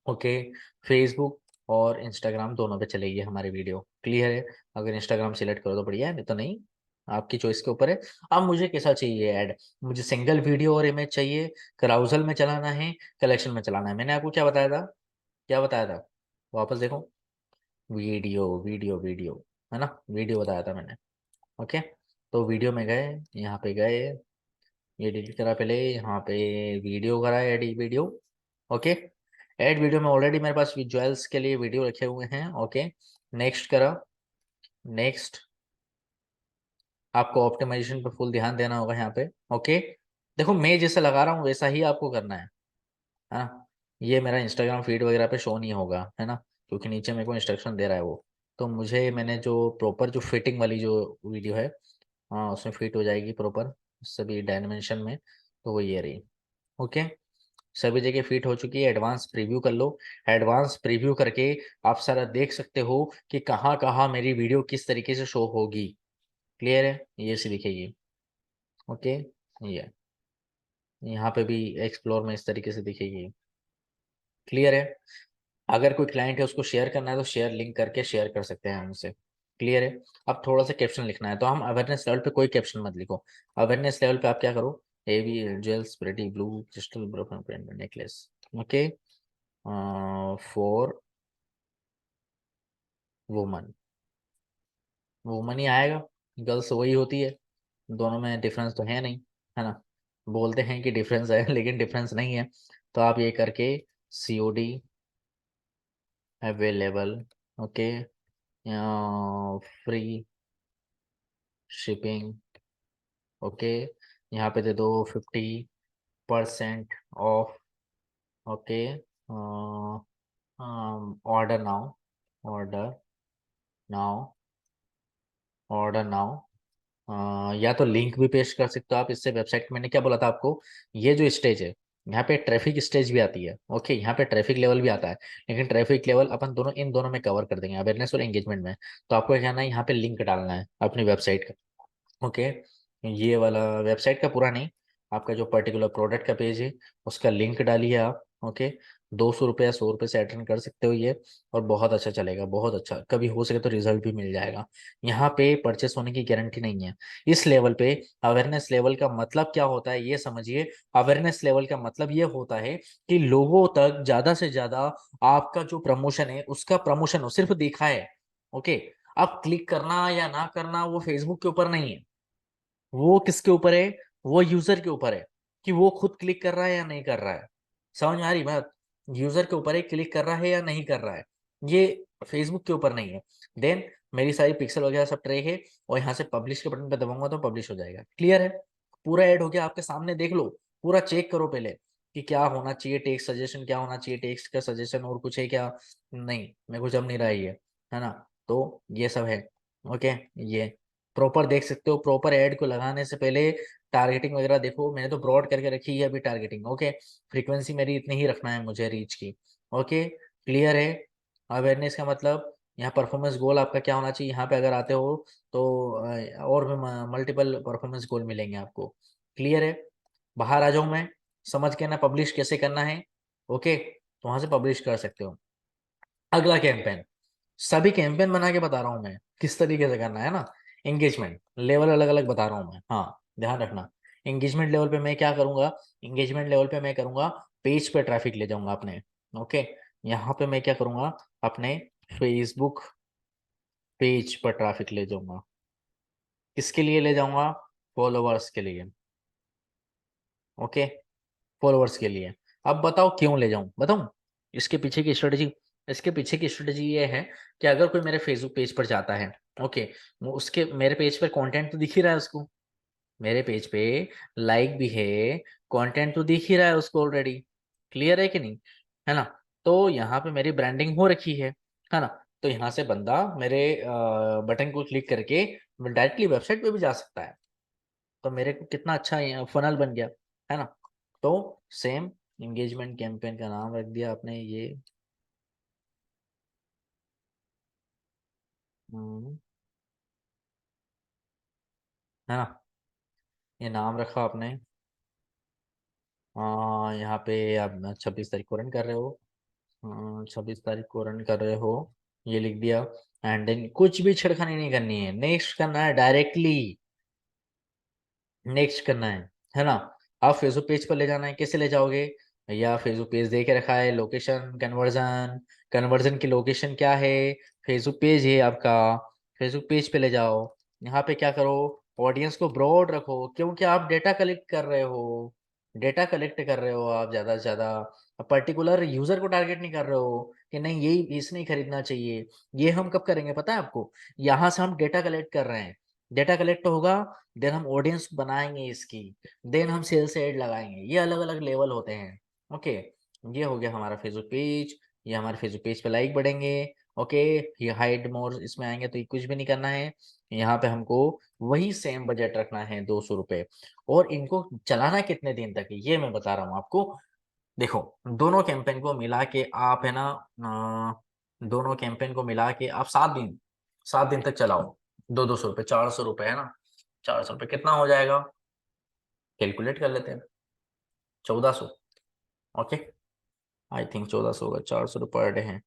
ओके, फेसबुक और इंस्टाग्राम दोनों पे चलेगी हमारी वीडियो। क्लियर है, अगर इंस्टाग्राम सिलेक्ट करो तो बढ़िया है, नहीं तो नहीं, आपकी चॉइस के ऊपर है। अब मुझे कैसा चाहिए ऐड, मुझे सिंगल वीडियो और इमेज चाहिए, कराउजल में चलाना है, कलेक्शन में चलाना है। मैंने आपको क्या बताया था, क्या बताया था, वापस देखो, वीडियो वीडियो वीडियो, है ना, वीडियो बताया था मैंने। ओके, तो वीडियो में गए, यहाँ पे गए, ये डिलीट करा पहले, यहाँ पे वीडियो करा, ad video. Okay, ad video में ऑलरेडी मेरे पास विजुअल्स के लिए वीडियो रखे हुए हैं। ओके, नेक्स्ट करा, नेक्स्ट, आपको ऑप्टिमाइजेशन पे फुल ध्यान देना होगा यहाँ पे। ओके, देखो मैं जैसे लगा रहा हूँ वैसा ही आपको करना है ना। ये मेरा इंस्टाग्राम फीड वगैरह पे शो नहीं होगा, है ना, क्योंकि नीचे मेरे को इंस्ट्रक्शन दे रहा है वो। तो मुझे, मैंने जो प्रॉपर जो फिटिंग वाली जो वीडियो है, हाँ उसमें फिट हो जाएगी प्रॉपर सभी डायमेंशन में, तो वो ये रही। ओके, सभी जगह फिट हो चुकी है। एडवांस प्रीव्यू कर लो, एडवांस प्रीव्यू करके आप सारा देख सकते हो कि कहाँ कहाँ मेरी वीडियो किस तरीके से शो होगी। क्लियर है, ये सी दिखेगी। ओके, ये यहाँ पे भी एक्सप्लोर में इस तरीके से दिखेगी। क्लियर है, अगर कोई क्लाइंट है उसको शेयर करना है तो शेयर लिंक करके शेयर कर सकते हैं हमसे। क्लियर है, अब थोड़ा सा कैप्शन लिखना है, तो हम अवेयरनेस लेवल पे कोई कैप्शन मत लिखो। अवेयरनेस लेवल पे आप क्या करो, AV jewels pretty blue crystal broken necklace. Okay, for woman, woman ही आएगा, गर्ल्स वही होती है, दोनों में डिफरेंस तो है नहीं, है ना। बोलते हैं कि डिफरेंस है लेकिन डिफरेंस नहीं है। तो आप ये करके COD available, okay, free shipping. Okay, यहाँ पे दे दो 50% of. Okay, order now, order now, order now. या तो लिंक भी पेस्ट कर सकते हो आप इससे वेबसाइट, मैंने क्या बोला था आपको, ये जो स्टेज है, यहाँ पे ट्रैफिक स्टेज भी आती है, ओके, यहाँ पे ट्रैफिक लेवल भी आता है, लेकिन ट्रैफिक लेवल अपन दोनों इन दोनों में कवर कर देंगे, अवेयरनेस और एंगेजमेंट में। तो आपको क्या करना है, यहाँ पे लिंक डालना है अपनी वेबसाइट का, ओके। ये वाला वेबसाइट का पूरा नहीं, आपका जो पर्टिकुलर प्रोडक्ट का पेज है उसका लिंक डालिए आप, ओके। 200 रुपये या 100 रुपये से अटेंड कर सकते हो ये, और बहुत अच्छा चलेगा, बहुत अच्छा, कभी हो सके तो रिजल्ट भी मिल जाएगा। यहाँ पे परचेस होने की गारंटी नहीं है इस लेवल पे। अवेयरनेस लेवल का मतलब क्या होता है ये समझिए। अवेयरनेस लेवल का मतलब ये होता है कि लोगों तक ज्यादा से ज्यादा आपका जो प्रमोशन है उसका प्रमोशन हो, सिर्फ देखा है, ओके। अब क्लिक करना या ना करना वो फेसबुक के ऊपर नहीं है, वो किसके ऊपर है, वो यूजर के ऊपर है कि वो खुद क्लिक कर रहा है या नहीं कर रहा है। समझ में आ रही बात, यूजर के ऊपर है क्लिक कर रहा है या नहीं कर रहा है, ये फेसबुक के ऊपर नहीं है। देन मेरी सारी पिक्सल वगैरह सब ट्रैक है, और यहाँ से पब्लिश के बटन पे दबाऊंगा तो पब्लिश हो जाएगा, क्लियर है। पूरा ऐड हो गया आपके सामने, देख लो, पूरा चेक करो पहले कि क्या होना चाहिए, टेक्स्ट सजेशन क्या होना चाहिए, टेक्स्ट का सजेशन और कुछ है क्या, नहीं मेरे को जम नहीं रहा है ना। तो ये सब है, ओके। ये प्रॉपर देख सकते हो, प्रॉपर ऐड को लगाने से पहले टारगेटिंग वगैरह देखो, मैंने तो ब्रॉड करके रखी है अभी टारगेटिंग, ओके। फ्रीक्वेंसी मेरी इतनी ही रखना है मुझे रीच की, ओके, क्लियर है। अवेयरनेस का मतलब यहाँ परफॉर्मेंस गोल आपका क्या होना चाहिए, यहाँ पे अगर आते हो तो और भी मल्टीपल परफॉर्मेंस गोल मिलेंगे आपको, क्लियर है। बाहर आ जाऊं मैं, समझ के ना पब्लिश कैसे करना है, ओके, तो वहां से पब्लिश कर सकते हो। अगला कैंपेन, सभी कैंपेन बना के बता रहा हूँ मैं किस तरीके से करना है ना। एंगेजमेंट लेवल अलग अलग बता रहा हूँ मैं, हाँ ध्यान रखना। एंगेजमेंट लेवल पे मैं क्या करूंगा, एंगेजमेंट लेवल पे मैं करूंगा पेज पे ट्रैफिक ले जाऊंगा अपने, ओके। यहाँ पे मैं क्या करूंगा, अपने फेसबुक पेज पर ट्रैफिक ले जाऊंगा, किसके लिए ले जाऊंगा, फॉलोअर्स के लिए, ओके, फॉलोअर्स के लिए। अब बताओ क्यों ले जाऊं, बताऊं इसके पीछे की स्ट्रेटेजी। इसके पीछे की स्ट्रेटेजी ये है कि अगर कोई मेरे फेसबुक पेज पर जाता है, ओके, वो उसके मेरे पेज पर कंटेंट तो दिख ही रहा है उसको, मेरे पेज पे लाइक भी है, कंटेंट तो दिख ही रहा है उसको ऑलरेडी, क्लियर है कि नहीं, है ना। तो यहाँ पे मेरी ब्रांडिंग हो रखी है ना। तो यहाँ से बंदा मेरे बटन को क्लिक करके डायरेक्टली वेबसाइट पे भी जा सकता है। तो मेरे को कितना अच्छा फनल बन गया, है ना। तो सेम एंगेजमेंट कैंपेन का नाम रख दिया आपने ये, हम्म, है ना, ये नाम रखा आपने। यहाँ पे आप 26 तारीख को रन कर रहे हो, 26 तारीख को रन कर रहे हो, ये लिख दिया। एंड देन कुछ भी छिड़खानी नहीं करनी है, नेक्स्ट करना है डायरेक्टली, नेक्स्ट करना है ना। आप फेसबुक पेज पर ले जाना है, कैसे ले जाओगे, या फेसबुक पेज दे के रखा है, लोकेशन कन्वर्जन, कन्वर्जन की लोकेशन क्या है, फेसबुक पेज है आपका, फेसबुक पेज पे ले जाओ। यहाँ पे क्या करो, ऑडियंस को ब्रॉड रखो, क्योंकि आप डेटा कलेक्ट कर रहे हो, डेटा कलेक्ट कर रहे हो आप ज्यादा से ज्यादा, पर्टिकुलर यूजर को टारगेट नहीं कर रहे हो कि नहीं यही इसने ही खरीदना चाहिए। ये हम कब करेंगे पता है आपको, यहाँ से हम डेटा कलेक्ट कर रहे हैं, डेटा कलेक्ट होगा, देन हम ऑडियंस बनाएंगे इसकी, देन हम सेल्स एड लगाएंगे, ये अलग अलग लेवल होते हैं, ओके। ये हो गया हमारा फेसबुक पेज, ये हमारे फेसबुक पेज पे लाइक बढ़ेंगे, ओके। ये हाइड मोर इसमें आएंगे तो ये कुछ भी नहीं करना है, यहाँ पे हमको वही सेम बजट रखना है 200 रुपये। और इनको चलाना कितने दिन तक है ये मैं बता रहा हूँ आपको। देखो, दोनों कैंपेन को मिला के आप है ना, दोनों कैंपेन को मिला के आप 7 दिन, 7 दिन तक चलाओ, 200 200 रुपये, 400 रुपये है ना, 400 रुपये कितना हो जाएगा, कैलकुलेट कर लेते हैं, 1400, ओके। आई थिंक 1400 होगा, 400 रुपये पर डे है,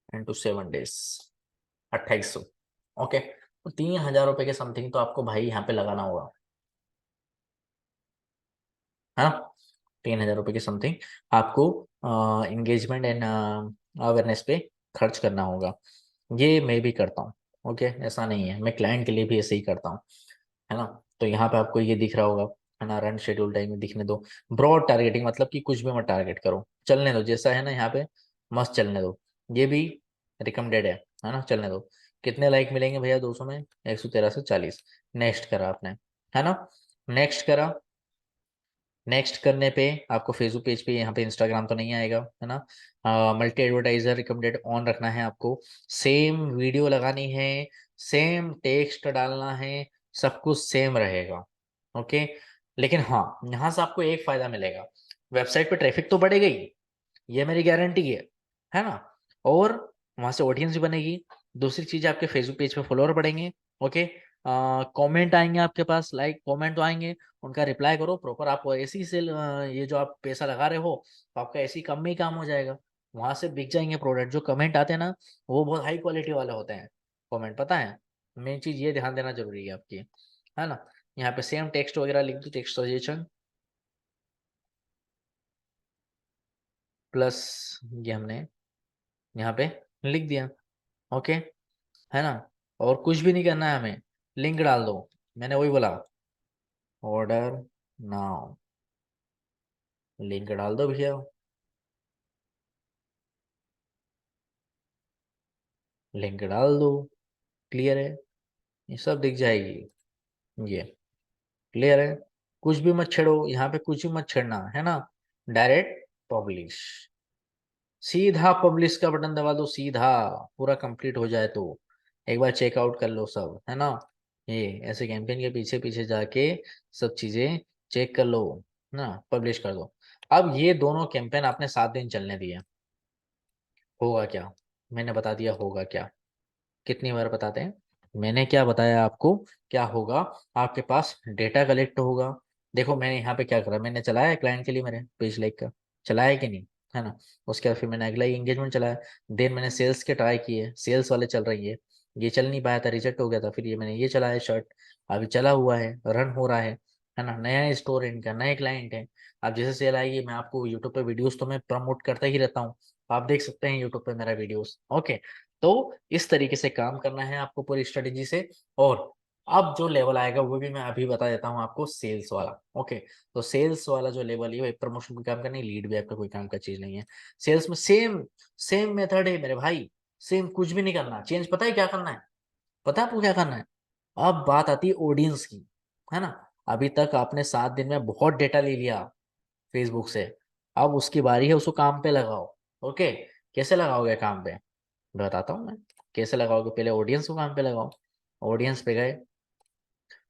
इंटू 7 डेज, 2800, ओके। तो 3000 रुपये के समथिंग तो आपको भाई यहाँ पे लगाना होगा, है ना। 3000 रुपये के समथिंग आपको एंगेजमेंट एंड अवेयरनेस पे खर्च करना होगा। ये मैं भी करता हूँ, ओके, ऐसा नहीं है, मैं क्लाइंट के लिए भी ऐसे ही करता हूँ, है ना। तो यहाँ पे आपको ये दिख रहा होगा, है ना, रन शेड्यूल टाइम में दिखने दो। ब्रॉड टारगेटिंग मतलब कि कुछ भी मत टारगेट करो, चलने दो जैसा है ना यहाँ पे, मस्त चलने दो। ये भी रिकमेंडेड है ना, चलने दो। कितने लाइक मिलेंगे भैया 200 में, 113 से 40, नेक्स्ट करा आपने, है ना, नेक्स्ट करा। नेक्स्ट करने पे आपको फेसबुक पेज पे, यहाँ पे इंस्टाग्राम तो नहीं आएगा, है ना। मल्टी एडवर्टाइजर रिकमेंडेड ऑन रखना है आपको, सेम वीडियो लगानी है, सेम टेक्स्ट डालना है, सब कुछ सेम रहेगा, ओके। लेकिन हाँ, यहाँ से आपको एक फायदा मिलेगा, वेबसाइट पे ट्रैफिक तो बढ़ेगा ही, ये मेरी गारंटी है ना। और वहां से ऑडियंस भी बनेगी। दूसरी चीज, आपके फेसबुक पेज पे फॉलोअर बढ़ेंगे। ओके, कमेंट आएंगे आपके पास, लाइक कमेंट तो आएंगे, उनका रिप्लाई करो प्रॉपर। आप ऐसे ही से ये जो आप पैसा लगा रहे हो तो आपका ऐसे ही कम में ही काम हो जाएगा। वहां से बिक जाएंगे प्रोडक्ट। जो कमेंट आते हैं ना, वो बहुत हाई क्वालिटी वाले होते हैं कमेंट, पता है। मेन चीज ये ध्यान देना जरूरी है आपकी, है ना। यहाँ पे सेम टेक्स्ट वगैरह लिख दो, टेक्स्ट सजेशन प्लस ये हमने यहाँ पे लिख दिया। ओके, है ना। और कुछ भी नहीं करना है हमें, लिंक डाल दो। मैंने वही बोला, ऑर्डर नाउ, लिंक डाल दो भैया, लिंक डाल दो। क्लियर है, ये सब दिख जाएगी। ये क्लियर है। कुछ भी मत छेड़ो यहाँ पे, कुछ भी मत छेड़ना, है ना। डायरेक्ट पब्लिश, सीधा पब्लिश का बटन दबा दो, सीधा पूरा कंप्लीट हो जाए तो एक बार चेकआउट कर लो सब, है ना। ये ऐसे कैंपेन के पीछे पीछे जाके सब चीजें चेक कर लो ना, पब्लिश कर दो। अब ये दोनों कैंपेन आपने 7 दिन चलने दिए, होगा क्या? मैंने बता दिया होगा क्या। कितनी बार बताते हैं? मैंने क्या बताया आपको, क्या होगा? आपके पास डेटा कलेक्ट होगा। देखो मैंने यहाँ पे क्या करा, मैंने चलाया क्लाइंट के लिए मेरे पेज लाइक का, चलाया है कि नहीं, है ना। उसके बाद फिर मैंने अगला ही एंगेजमेंट चलाया। देन मैंने सेल्स के ट्राई किए, सेल्स वाले चल रही है, ये चल नहीं पाया था, रिजेक्ट हो गया था। फिर ये मैंने ये चलाया शर्ट, अभी चला हुआ है, रन हो रहा है ना। नया स्टोर है इनका, नए क्लाइंट है। अब जैसे सेल आएगी, मैं आपको यूट्यूब पे वीडियोस तो मैं प्रमोट करता ही रहता हूँ, आप देख सकते हैं यूट्यूब पे मेरा वीडियोस। ओके, तो इस तरीके से काम करना है आपको पूरी स्ट्रेटेजी से। और अब जो लेवल आएगा वो भी मैं अभी बता देता हूँ आपको, सेल्स वाला। ओके, तो सेल्स वाला जो लेवल है वो प्रमोशन का काम करना है, लीड भी आपका कोई काम का चीज नहीं है। सेल्स में सेम सेम मेथड है मेरे भाई, सेम, कुछ भी नहीं करना चेंज। पता है क्या करना है? पता है आपको क्या करना है? अब बात आती है ऑडियंस की, है ना। अभी तक आपने 7 दिन में बहुत डेटा ले लिया फेसबुक से, अब उसकी बारी है, उसको काम पे लगाओ। ओके, कैसे लगाओगे काम पे, बताता हूँ मैं। कैसे लगाओगे, पहले ऑडियंस को काम पे लगाओ। ऑडियंस पे गए,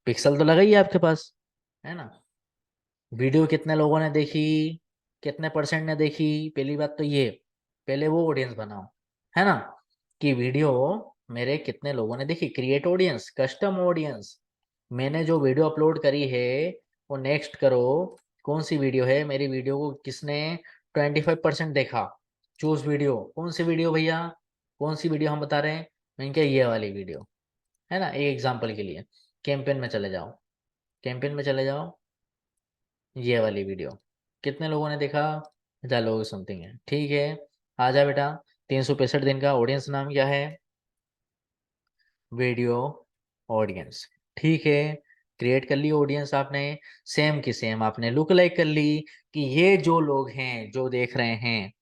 पिक्सल तो लगाइए आपके पास, है ना। वीडियो कितने लोगों ने देखी, कितने परसेंट ने देखी, पहली बात तो ये, पहले वो ऑडियंस बनाओ, है ना। कि वीडियो मेरे कितने लोगों ने देखी, क्रिएट ऑडियंस, कस्टम ऑडियंस। मैंने जो वीडियो अपलोड करी है वो नेक्स्ट करो, कौन सी वीडियो है, मेरी वीडियो को किसने 25% देखा, चूज वीडियो। कौन सी वीडियो भैया, कौन सी वीडियो हम बता रहे हैं? मैंने कहा ये वाली वीडियो, है ना। एक एग्जांपल के लिए, कैंपेन में चले जाओ, कैंपेन में चले जाओ, ये वाली वीडियो कितने लोगों ने देखा? 1000 लोग समथिंग है, ठीक है। आ जा बेटा, 365 दिन का ऑडियंस नाम क्या है? वीडियो ऑडियंस, ठीक है। क्रिएट कर ली ऑडियंस आपने, सेम की सेम आपने लुक लाइक कर ली, कि ये जो लोग हैं जो देख रहे हैं,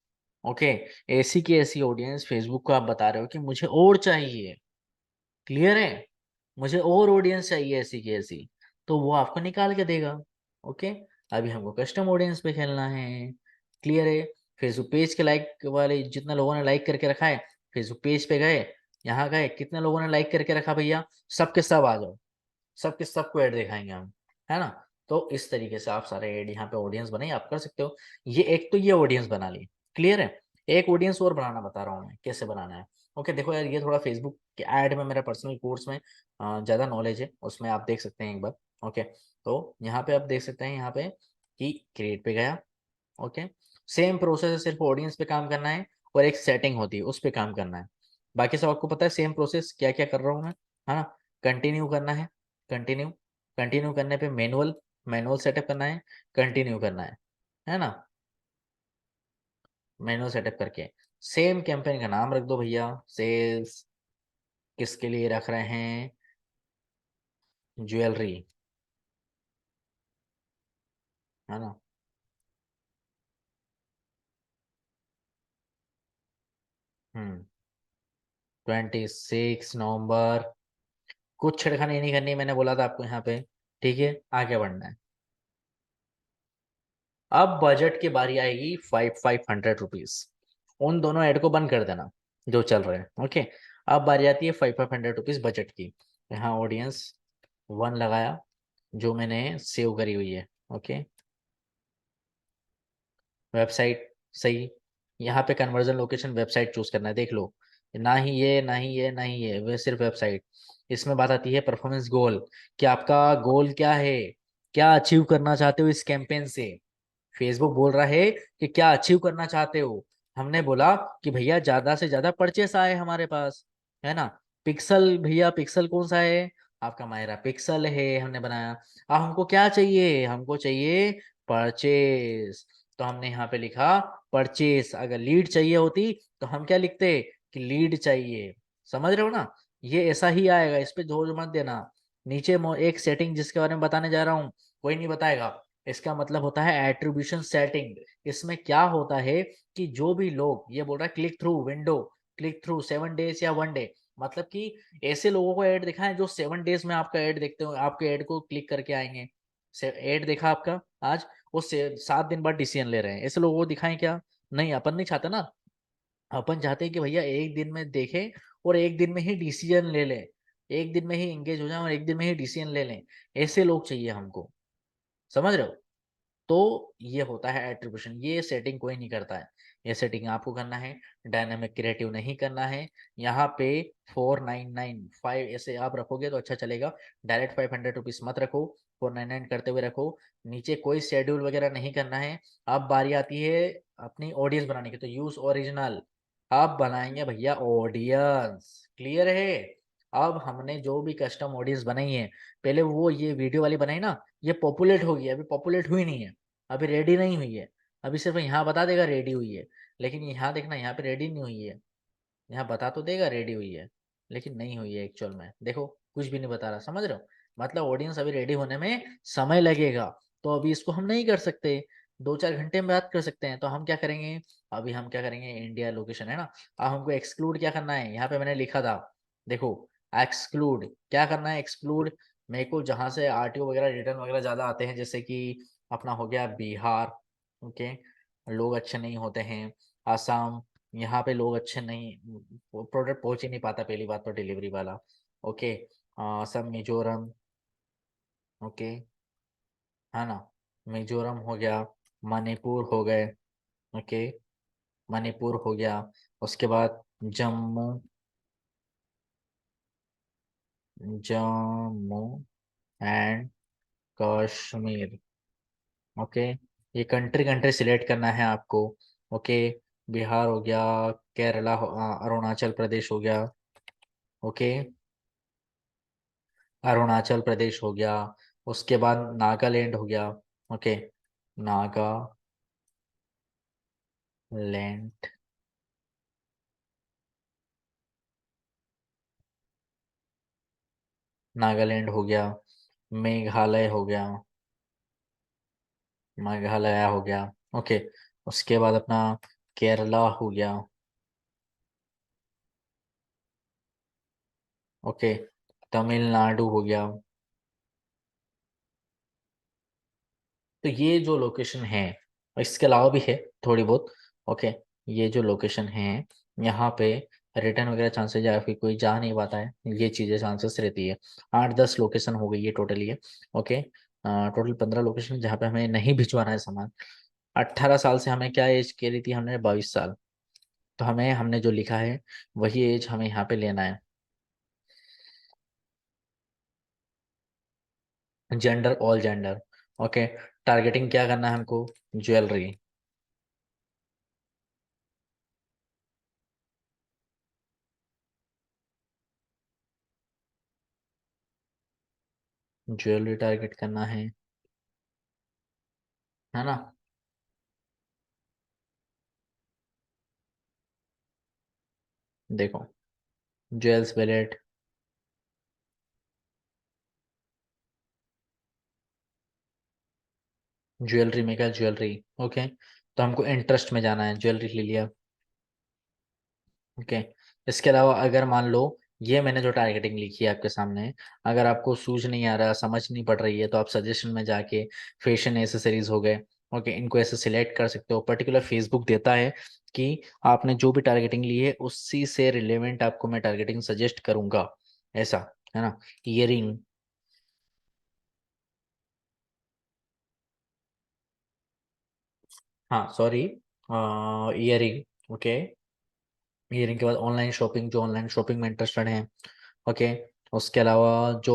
ओके, ऐसी की ऐसी ऑडियंस फेसबुक को आप बता रहे हो कि मुझे और चाहिए। क्लियर है, मुझे और ऑडियंस चाहिए ऐसी की ऐसी, तो वो आपको निकाल के देगा। ओके, अभी हमको कस्टम ऑडियंस पे खेलना है। क्लियर है। फेसबुक पेज के लाइक वाले जितना लोगों ने लाइक करके रखा है, फेसबुक पेज पे गए, यहाँ गए, कितने लोगों ने लाइक करके रखा भैया, सबके सब आ जाओ, सबके सबको ऐड दिखाएंगे हम, है ना। तो इस तरीके से आप सारे ऐड यहाँ पे ऑडियंस बनाइए, आप कर सकते हो। ये एक तो ये ऑडियंस बना ली, क्लियर है। एक ऑडियंस और बनाना बता रहा हूँ मैं, कैसे बनाना है। ओके, देखो यार, ये थोड़ा फेसबुक के ऐड में मेरा पर्सनल कोर्स में ज़्यादा नॉलेज है, उसमें आप देख सकते हैं एक बार। ओके, तो यहाँ पे आप देख सकते हैं, यहाँ पे कि क्रिएट पे गया। ओके, सेम प्रोसेस है, सिर्फ ऑडियंस पे काम करना है और एक सेटिंग होती है उस पे काम करना है। बाकी सब आपको पता है, सेम प्रोसेस क्या क्या कर रहा हूँ मैं, है ना। कंटिन्यू करना है, कंटिन्यू, कंटिन्यू करने पे मैनुअल, मैनुअल सेटअप करना है, कंटिन्यू करना है ना। मैनुअल सेटअप करके सेम कैंपेन का नाम रख दो भैया, सेल्स, किसके लिए रख रहे हैं, ज्वेलरी, है ना। 26 नवंबर, कुछ छिड़खानी नहीं करनी, मैंने बोला था आपको यहाँ पे, ठीक है। आगे बढ़ना है। अब बजट की बारी आएगी, 500 रुपीज। उन दोनों ऐड को बंद कर देना जो चल रहे हैं। ओके, अब बारी आती है 500 रुपीज बजट की। यहाँ ऑडियंस 1 लगाया, जो मैंने सेव करी हुई है। ओके, वेबसाइट सही। यहाँ पे कन्वर्जन लोकेशन वेबसाइट चूज करना है, देख लो, ना ही ये ना ही ये ना ही ये, वे सिर्फ वेबसाइट। इसमें बात आती है परफॉर्मेंस गोल, कि आपका गोल क्या है, क्या अचीव करना चाहते हो इस कैंपेन से। फेसबुक बोल रहा है कि क्या अचीव करना चाहते हो। हमने बोला कि भैया ज्यादा से ज्यादा परचेस आए हमारे पास, है ना। पिक्सल, भैया पिक्सल कौन सा है, आपका मायरा पिक्सल है, हमने बनाया। अब हमको क्या चाहिए, हमको चाहिए परचेस। तो हमने यहाँ पे लिखा परचेस। अगर लीड चाहिए होती तो हम क्या लिखते कि लीड चाहिए। समझ रहे हो ना, ये ऐसा ही आएगा, इस पे जोर मत देना। नीचे एक सेटिंग जिसके बारे में बताने जा रहा हूँ, कोई नहीं बताएगा। इसका मतलब होता है एट्रीब्यूशन सेटिंग। इसमें क्या होता है कि जो भी लोग, ये बोल रहा है click through window, click through 7 days या 1 डे, मतलब कि ऐसे लोगों को ऐड दिखाएं जो 7 डेज में आपका ऐड देखते हो, आपके ऐड को क्लिक करके आएंगे। ऐड देखा आपका आज, वो 7 दिन बाद डिसीजन ले रहे हैं, ऐसे लोगों को दिखाएं क्या। नहीं, अपन नहीं चाहते ना। अपन चाहते हैं कि भैया एक दिन में देखें और एक दिन में ही डिसीजन ले लें, एक दिन में ही एंगेज हो जाए और एक दिन में ही डिसीजन ले लें। ऐसे लोग चाहिए हमको, समझ रहे हो। तो ये होता है एट्रीब्यूशन, ये सेटिंग कोई नहीं करता है, ये सेटिंग आपको करना है। डायनामिक क्रिएटिव नहीं करना है। यहाँ पे 4995 ऐसे आप रखोगे तो अच्छा चलेगा। डायरेक्ट 500 रुपीज मत रखो, 499 करते हुए रखो। नीचे कोई शेड्यूल वगैरह नहीं करना है। अब बारी आती है अपनी ऑडियंस बनाने की, तो यूज ओरिजिनल। अब बनाएंगे भैया ऑडियंस, क्लियर है। अब हमने जो भी कस्टम ऑडियंस बनाई है, पहले वो ये वीडियो वाली बनाई ना, ये पॉपुलेट होगी, अभी पॉपुलेट हुई नहीं है, अभी रेडी नहीं हुई है। अभी सिर्फ यहाँ बता देगा रेडी हुई है, लेकिन यहाँ देखना, यहाँ पे रेडी नहीं हुई है। यहाँ बता तो देगा रेडी हुई है, लेकिन नहीं हुई है एक्चुअल में, देखो कुछ भी नहीं बता रहा, समझ रहे हो। मतलब ऑडियंस अभी रेडी होने में समय लगेगा। तो अभी इसको हम नहीं कर सकते, 2-4 घंटे में बात कर सकते हैं। तो हम क्या करेंगे, अभी हम क्या करेंगे, इंडिया लोकेशन है ना। अब हमको एक्सक्लूड क्या करना है, यहाँ पे मैंने लिखा था, देखो एक्सक्लूड क्या करना है। एक्सक्लूड मेरे को जहाँ से आरटीओ वगैरह रिटर्न वगैरह ज्यादा आते हैं, जैसे कि अपना हो गया बिहार, ओके, लोग अच्छे नहीं होते हैं। आसाम, यहाँ पे लोग अच्छे नहीं, प्रोडक्ट पहुंच ही नहीं पाता, पहली बात तो डिलीवरी वाला। ओके, असम, मिजोरम, ओके, है ना। मिजोरम हो गया, मणिपुर हो गए, ओके, मणिपुर हो गया। उसके बाद जम्मू, जम्मू एंड कश्मीर, ओके। ये कंट्री कंट्री सिलेक्ट करना है आपको, ओके। बिहार हो गया, केरला अरुणाचल प्रदेश हो गया, ओके, अरुणाचल प्रदेश हो गया। उसके बाद नागालैंड हो गया, ओके, नागालैंड, नागालैंड हो गया। मेघालय हो गया, मेघालय हो गया, ओके। उसके बाद अपना केरला हो गया, ओके, तमिलनाडु हो गया। तो ये जो लोकेशन है, इसके अलावा भी है थोड़ी बहुत, ओके। ये जो लोकेशन है, यहाँ पे रिटर्न वगैरह चांसेस या फिर कोई जा नहीं पाता है, ये चीज़ें चांसेस रहती है। 8-10 लोकेशन हो गई है टोटल ये, ओके। टोटल 15 लोकेशन जहाँ पे हमें नहीं भिजवाना है सामान। 18 साल से हमें क्या एज कह रही थी हमने, 22 साल। तो हमें, हमने जो लिखा है वही एज हमें यहाँ पे लेना है। Gender, all gender, okay. Targeting क्या करना है हमको, ज्वेलरी, ज्वेलरी टारगेट करना है ना। देखो, ज्वेल्स वैलेट, ज्वेलरी में क्या, ज्वेलरी, ओके। तो हमको इंटरेस्ट में जाना है, ज्वेलरी ले लिया, ओके। इसके अलावा अगर मान लो, ये मैंने जो टारगेटिंग लिखी है आपके सामने, अगर आपको सूझ नहीं आ रहा, समझ नहीं पड़ रही है, तो आप सजेशन में जाके फैशन एसेसरीज हो गए, ओके, इनको ऐसे सिलेक्ट कर सकते हो। पर्टिकुलर फेसबुक देता है कि आपने जो भी टारगेटिंग ली है उसी से रिलेवेंट आपको मैं टारगेटिंग सजेस्ट करूंगा, ऐसा, है ना। ईयरिंग, हाँ सॉरी, ईयरिंग। ओके, ईयरिंग के बाद ऑनलाइन शॉपिंग, जो ऑनलाइन शॉपिंग में इंटरेस्टेड है। ओके, उसके अलावा जो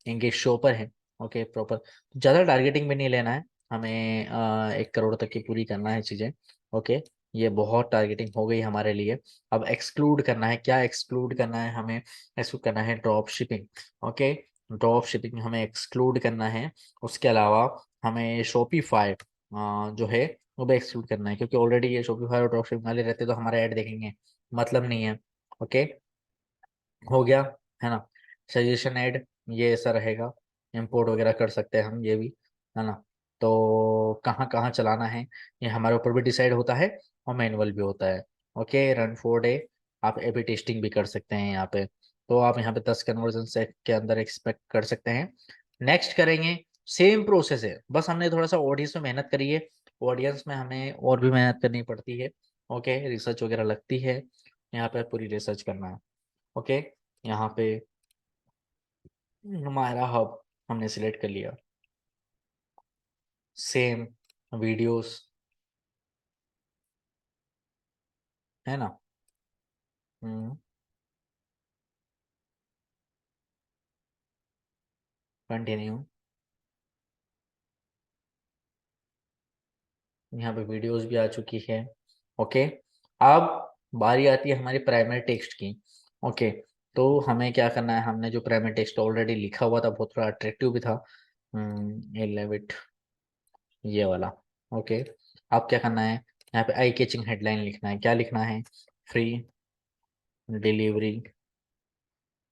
इंग्लिश शॉपर है। ओके, प्रॉपर ज़्यादा टारगेटिंग भी नहीं लेना है हमें, 1 करोड़ तक की पूरी करना है चीज़ें। ओके, ये बहुत टारगेटिंग हो गई हमारे लिए। अब एक्सक्लूड करना है, क्या एक्सक्लूड करना है हमें? एक्सक्लूड करना है drop shipping. Okay, drop shipping हमें एक्सक्लूड करना है। उसके अलावा हमें शॉपिफाई जो है वो भी एक्सक्लूड करना है, क्योंकि ऑलरेडी ये शॉपिफाई और ड्रॉप शिपिंग वाले रहते तो हमारे ऐड देखेंगे, मतलब नहीं है। ओके, हो गया, है ना। सजेशन ऐड, ये ऐसा रहेगा, इंपोर्ट वगैरह कर सकते हैं हम, ये भी, है ना। तो कहाँ कहाँ चलाना है ये हमारे ऊपर भी डिसाइड होता है, और मैनुअल भी होता है। ओके, रन 4 डे, आप ए बी टेस्टिंग भी कर सकते हैं यहाँ पे। तो आप यहाँ पे 10 कन्वर्जन से के अंदर एक्सपेक्ट कर सकते हैं। नेक्स्ट करेंगे, सेम प्रोसेस है, बस हमने थोड़ा सा ऑडियंस में मेहनत करी है। ऑडियंस में हमें और भी मेहनत करनी पड़ती है। ओके, रिसर्च वगैरह लगती है, यहाँ पे पूरी रिसर्च करना है। ओके, यहाँ पे हमारा हब हमने सिलेक्ट कर लिया। सेम वीडियोस, है ना। कंटिन्यू, यहाँ पे वीडियोस भी आ चुकी है। ओके, अब बारी आती है हमारी प्राइमरी टेक्स्ट की। ओके, तो हमें क्या करना है, हमने जो प्राइमरी टेक्स्ट ऑलरेडी लिखा हुआ था बहुत थोड़ा अट्रैक्टिव भी था, इलेविट, ये वाला। ओके, अब क्या करना है, यहाँ पे आई कैचिंग हेडलाइन लिखना है। क्या लिखना है? Free delivery.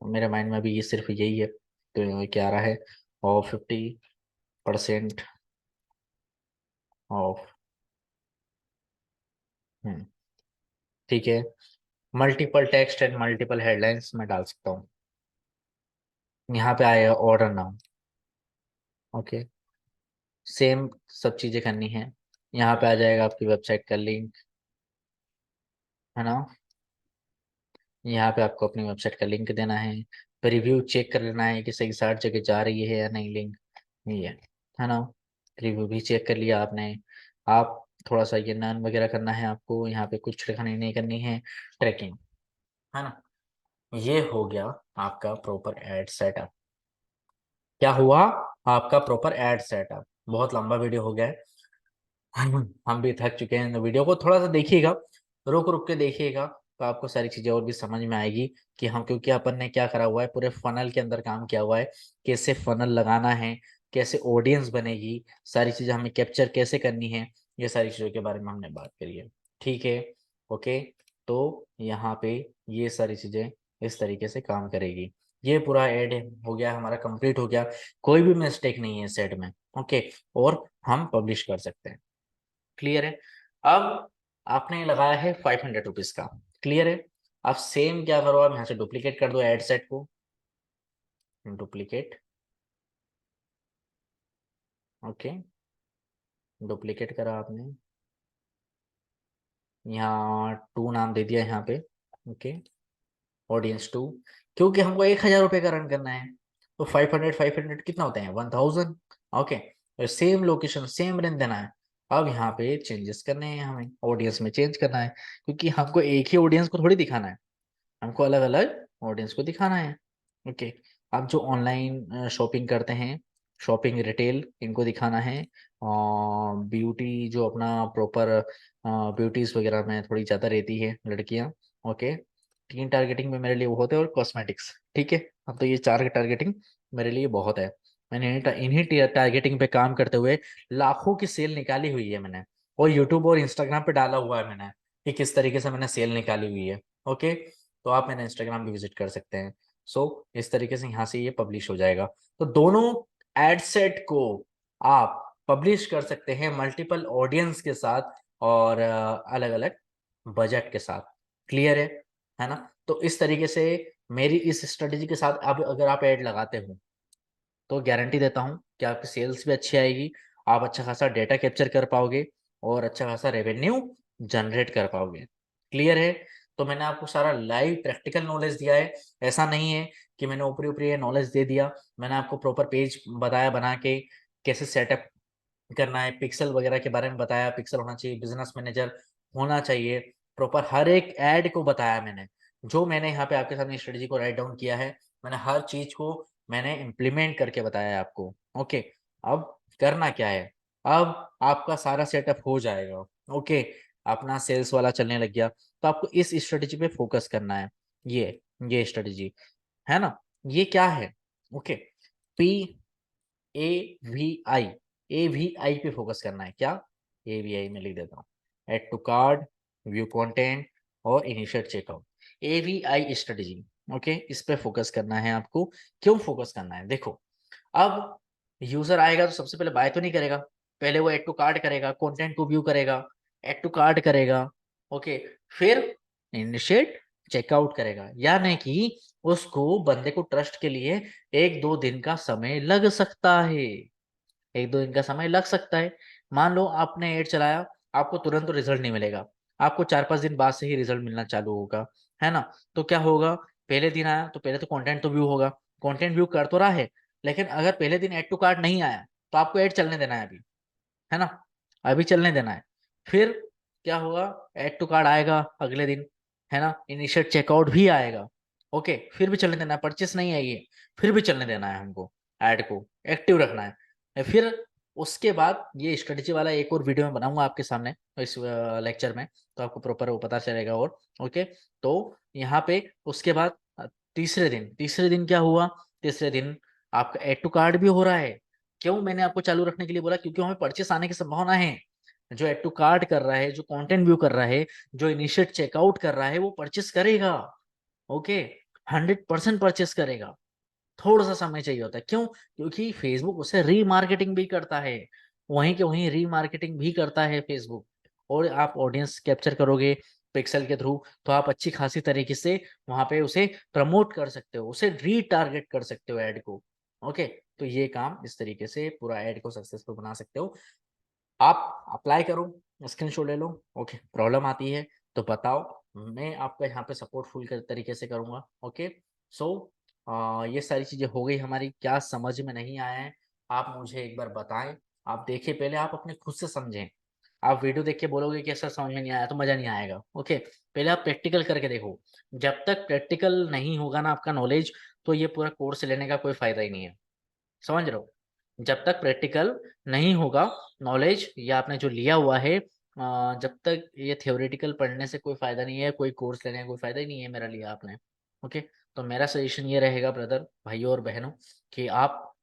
मेरे माइंड में अभी ये सिर्फ यही है, तो ये क्या आ रहा है, और 50% ऑफ। ठीक है, multiple text and multiple headlines मैं डाल सकता हूँ। यहाँ पे आएगा ऑर्डर नाउ। ओके, सेम सब चीज़ें करनी है। यहाँ पे आ जाएगा आपकी वेबसाइट का लिंक, है ना। यहाँ पे आपको अपनी वेबसाइट का लिंक देना है। रिव्यू चेक कर लेना है कि सही 60 जगह जा रही है या नहीं लिंक, ये है ना। रिव्यू भी चेक कर लिया आपने। आप थोड़ा सा ये नन वगैरह करना है आपको, यहाँ पे कुछ छिड़खानी नहीं करनी है, ट्रैकिंग, है ना। ये हो गया आपका प्रॉपर एड सेटअप। क्या हुआ? आपका प्रॉपर एड सेटअप। बहुत लंबा वीडियो हो गया है, हम भी थक चुके हैं। तो वीडियो को थोड़ा सा देखिएगा, रुक रुक के देखिएगा, तो आपको सारी चीजें और भी समझ में आएगी कि हम, क्योंकि अपन ने क्या करा हुआ है, पूरे फनल के अंदर काम किया हुआ है, कैसे फनल लगाना है, कैसे ऑडियंस बनेगी, सारी चीजें हमें कैप्चर कैसे करनी है, ये सारी चीजों के बारे में हमने बात करी है। ठीक है, ओके। तो यहाँ पे ये सारी चीजें इस तरीके से काम करेगी। ये पूरा ऐड हो गया हमारा, कंप्लीट हो गया, कोई भी मिस्टेक नहीं है सेट में। ओके, और हम पब्लिश कर सकते हैं। क्लियर है? अब आपने लगाया है 500 रुपीज का, क्लियर है। अब सेम क्या करो, आप यहाँ से डुप्लीकेट कर दो एड सेट को, डुप्लीकेट। ओके, डुप्लीकेट करा आपने, यहाँ 2 नाम दे दिया यहाँ पे। ओके, ऑडियंस 2, क्योंकि हमको 1000 रुपये का रन करना है, तो 500 कितना होते हैं, 1000। ओके, तो सेम लोकेशन सेम रन देना है। अब यहाँ पे चेंजेस करने हैं, हमें ऑडियंस में चेंज करना है, क्योंकि हमको एक ही ऑडियंस को थोड़ी दिखाना है, हमको अलग अलग ऑडियंस को दिखाना है। ओके, आप जो ऑनलाइन शॉपिंग करते हैं, शॉपिंग रिटेल, इनको दिखाना है। और ब्यूटी जो अपना प्रॉपर ब्यूटीज वगैरह में थोड़ी ज़्यादा रहती है लड़कियां। ओके, 3 टारगेटिंग में मेरे लिए वो होते हैं, और कॉस्मेटिक्स। ठीक है, अब तो ये 4 टारगेटिंग मेरे लिए बहुत है। मैंने इन्हीं टारगेटिंग पे काम करते हुए लाखों की सेल निकाली हुई है मैंने, और यूट्यूब और इंस्टाग्राम पे डाला हुआ है मैंने कि किस तरीके से मैंने सेल निकाली हुई है। ओके, तो आप मेरा इंस्टाग्राम भी विजिट कर सकते हैं। सो इस तरीके से यहाँ से ये पब्लिश हो जाएगा। तो दोनों एड सेट को आप पब्लिश कर सकते हैं मल्टीपल ऑडियंस के साथ, और अलग अलग बजट के साथ। क्लियर है ना। तो इस तरीके से मेरी इस स्ट्रेटेजी के साथ अब अगर आप ऐड लगाते हो, तो गारंटी देता हूँ कि आपकी सेल्स भी अच्छी आएगी, आप अच्छा खासा डेटा कैप्चर कर पाओगे, और अच्छा खासा रेवेन्यू जनरेट कर पाओगे। क्लियर है? तो मैंने आपको सारा लाइव प्रैक्टिकल नॉलेज दिया है, ऐसा नहीं है कि मैंने ऊपरी ऊपरी ये नॉलेज दे दिया। मैंने आपको प्रॉपर पेज बताया बना के, कैसे सेटअप करना है, पिक्सल वगैरह के बारे में बताया, पिक्सल होना चाहिए, बिजनेस मैनेजर होना चाहिए, प्रॉपर हर एक ऐड को बताया मैंने। जो मैंने यहाँ पे आपके सामने स्ट्रेटजी को राइट डाउन किया है, मैंने हर चीज को मैंने इम्प्लीमेंट करके बताया है आपको। ओके, अब करना क्या है, अब आपका सारा सेटअप हो जाएगा। ओके, अपना सेल्स वाला चलने लग गया, तो आपको इस स्ट्रेटजी पे फोकस करना है। ये स्ट्रेटजी है ना, ये क्या है? ओके, पी AVI, AVI पे फोकस करना है। क्या? AVI में लिख देता हूँ, add to cart, view content और initiate checkout. AVI strategy. Okay, इस पे फोकस करना है आपको। क्यों फोकस करना है? देखो, अब यूजर आएगा तो सबसे पहले बाय तो नहीं करेगा, पहले वो एड टू कार्ड करेगा, कंटेंट को व्यू करेगा, एड टू कार्ड करेगा। ओके, फिर इनिशिएट चेकआउट करेगा, यानी कि उसको बंदे को ट्रस्ट के लिए 1-2 दिन का समय लग सकता है। 1-2 दिन का समय लग सकता है। मान लो आपने ऐड चलाया, आपको तुरंत तो रिजल्ट नहीं मिलेगा, आपको 4-5 दिन बाद से ही रिजल्ट मिलना चालू होगा, है ना? तो क्या होगा, पहले दिन आया तो पहले तो कंटेंट तो व्यू होगा, कंटेंट व्यू कर तो रहा है, लेकिन अगर पहले दिन ऐड टू कार्ट नहीं आया तो आपको ऐड चलने देना है अभी, है ना? अभी चलने देना है। फिर क्या होगा, ऐड टू कार्ट आएगा अगले दिन, है ना? इनिशिएट चेकआउट भी आएगा। ओके, फिर भी चलने देना है, परचेस नहीं आई है, फिर भी चलने देना है हमको, ऐड को एक्टिव रखना है। फिर उसके बाद ये स्ट्रेटेजी वाला एक और वीडियो में बनाऊंगा आपके सामने इस लेक्चर में, तो आपको प्रॉपर वो पता चलेगा। और ओके, तो यहाँ पे उसके बाद तीसरे दिन क्या हुआ, तीसरे दिन आपका ऐड टू कार्ट भी हो रहा है। क्यों मैंने आपको चालू रखने के लिए बोला? क्योंकि हमें परचेस आने की संभावना है। जो ऐड टू कार्ट कर रहा है, जो कंटेंट व्यू कर रहा है, जो इनिशिएट चेकआउट कर रहा है, वो परचेस करेगा। ओके, 100% परचेस करेगा। थोड़ा सा समय चाहिए होता है। क्यों? क्योंकि फेसबुक उसे रीमार्केटिंग भी करता है, वहीं के वहीं रीमार्केटिंग भी करता है फेसबुक। और आप ऑडियंस कैप्चर करोगे पिक्सल के थ्रू, तो आप अच्छी खासी तरीके से वहां पे उसे प्रमोट कर सकते हो, उसे रीटारगेट कर सकते हो ऐड को। ओके, तो ये काम इस तरीके से पूरा ऐड को सक्सेसफुल बना सकते हो। आप अप्लाई करो, स्क्रीनशॉट ले लो। ओके, प्रॉब्लम आती है तो बताओ, मैं आपका यहाँ पे सपोर्ट फुल तरीके से करूंगा। ओके, सो ये सारी चीजें हो गई हमारी। क्या समझ में नहीं आया है, आप मुझे एक बार बताएं। आप देखिए, पहले आप अपने खुद से समझें। आप वीडियो देख के बोलोगे कि ऐसा समझ में नहीं आया तो मजा नहीं आएगा। ओके, पहले आप प्रैक्टिकल करके देखो। जब तक प्रैक्टिकल नहीं होगा ना आपका नॉलेज, तो ये पूरा कोर्स लेने का कोई फायदा ही नहीं है। समझ रहे हो? जब तक प्रैक्टिकल नहीं होगा, नॉलेज या आपने जो लिया हुआ है, जब तक ये थियोरेटिकल पढ़ने से कोई फायदा नहीं है, कोई कोर्स लेने का कोई फायदा ही नहीं है मेरा लिया आपने। ओके, तो मेरा सजेशन ये रहेगा ब्रदर, भाइयों और बहनों, कि आप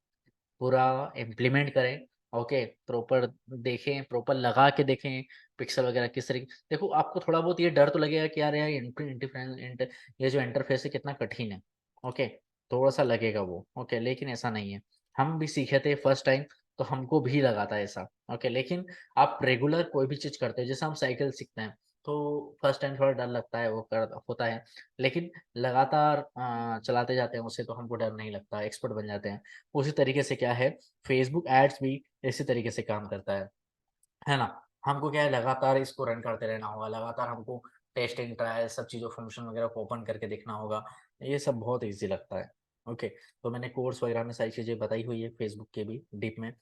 पूरा इम्प्लीमेंट करें। ओके, प्रॉपर देखें, प्रॉपर लगा के देखें पिक्सल वगैरह किस तरीके। देखो, आपको थोड़ा बहुत ये डर तो लगेगा कि यार यार ये जो इंटरफेस है कितना कठिन है। ओके, थोड़ा सा लगेगा वो। ओके, लेकिन ऐसा नहीं है। हम भी सीखे थे फर्स्ट टाइम, तो हमको भी लगा था ऐसा। ओके, लेकिन आप रेगुलर कोई भी चीज करते हो, जैसे हम साइकिल सीखते हैं, तो फर्स्ट टाइम थोड़ा डर लगता है, वो कर होता है, लेकिन लगातार चलाते जाते हैं उसे, तो हमको डर नहीं लगता, एक्सपर्ट बन जाते हैं। उसी तरीके से क्या है, फेसबुक एड्स भी इसी तरीके से काम करता है ना? हमको क्या है, लगातार इसको रन करते रहना होगा, लगातार हमको टेस्टिंग ट्रायल सब चीज़ों फंक्शन वगैरह को ओपन करके देखना होगा। ये सब बहुत इजी लगता है। ओके, तो मैंने कोर्स वगैरह में सारी चीज़ें बताई हुई है, फेसबुक के भी डीप में।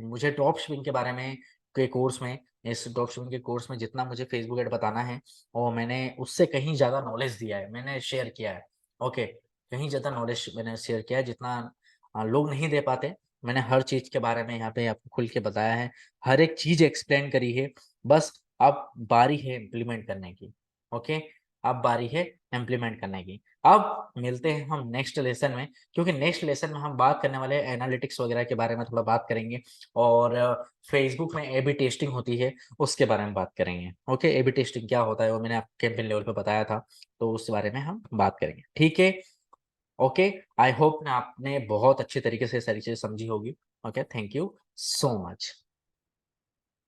मुझे ड्रॉप शिपिंग के बारे में के कोर्स में, इस ड्रॉप शिपिंग के कोर्स में जितना मुझे फेसबुक एड बताना है, और मैंने उससे कहीं ज़्यादा नॉलेज दिया है, मैंने शेयर किया है। ओके, कहीं ज़्यादा नॉलेज मैंने शेयर किया है जितना लोग नहीं दे पाते। मैंने हर चीज़ के बारे में यहाँ पे आपको खुल के बताया है, हर एक चीज एक्सप्लेन करी है। बस अब बारी है इम्प्लीमेंट करने की। ओके, अब बारी है इम्प्लीमेंट करने की। अब मिलते हैं हम नेक्स्ट लेसन में, क्योंकि नेक्स्ट लेसन में हम बात करने वाले हैं एनालिटिक्स वगैरह के बारे में, थोड़ा बात करेंगे। और फेसबुक में ए बी टेस्टिंग होती है, उसके बारे में बात करेंगे। ओके, ए बी टेस्टिंग क्या होता है वो मैंने आपको कैंपेन लेवल पे बताया था, तो उस बारे में हम बात करेंगे। ठीक है? ओके, आई होप ना आपने बहुत अच्छे तरीके से सारी चीजें समझी होगी। Okay, thank you so much.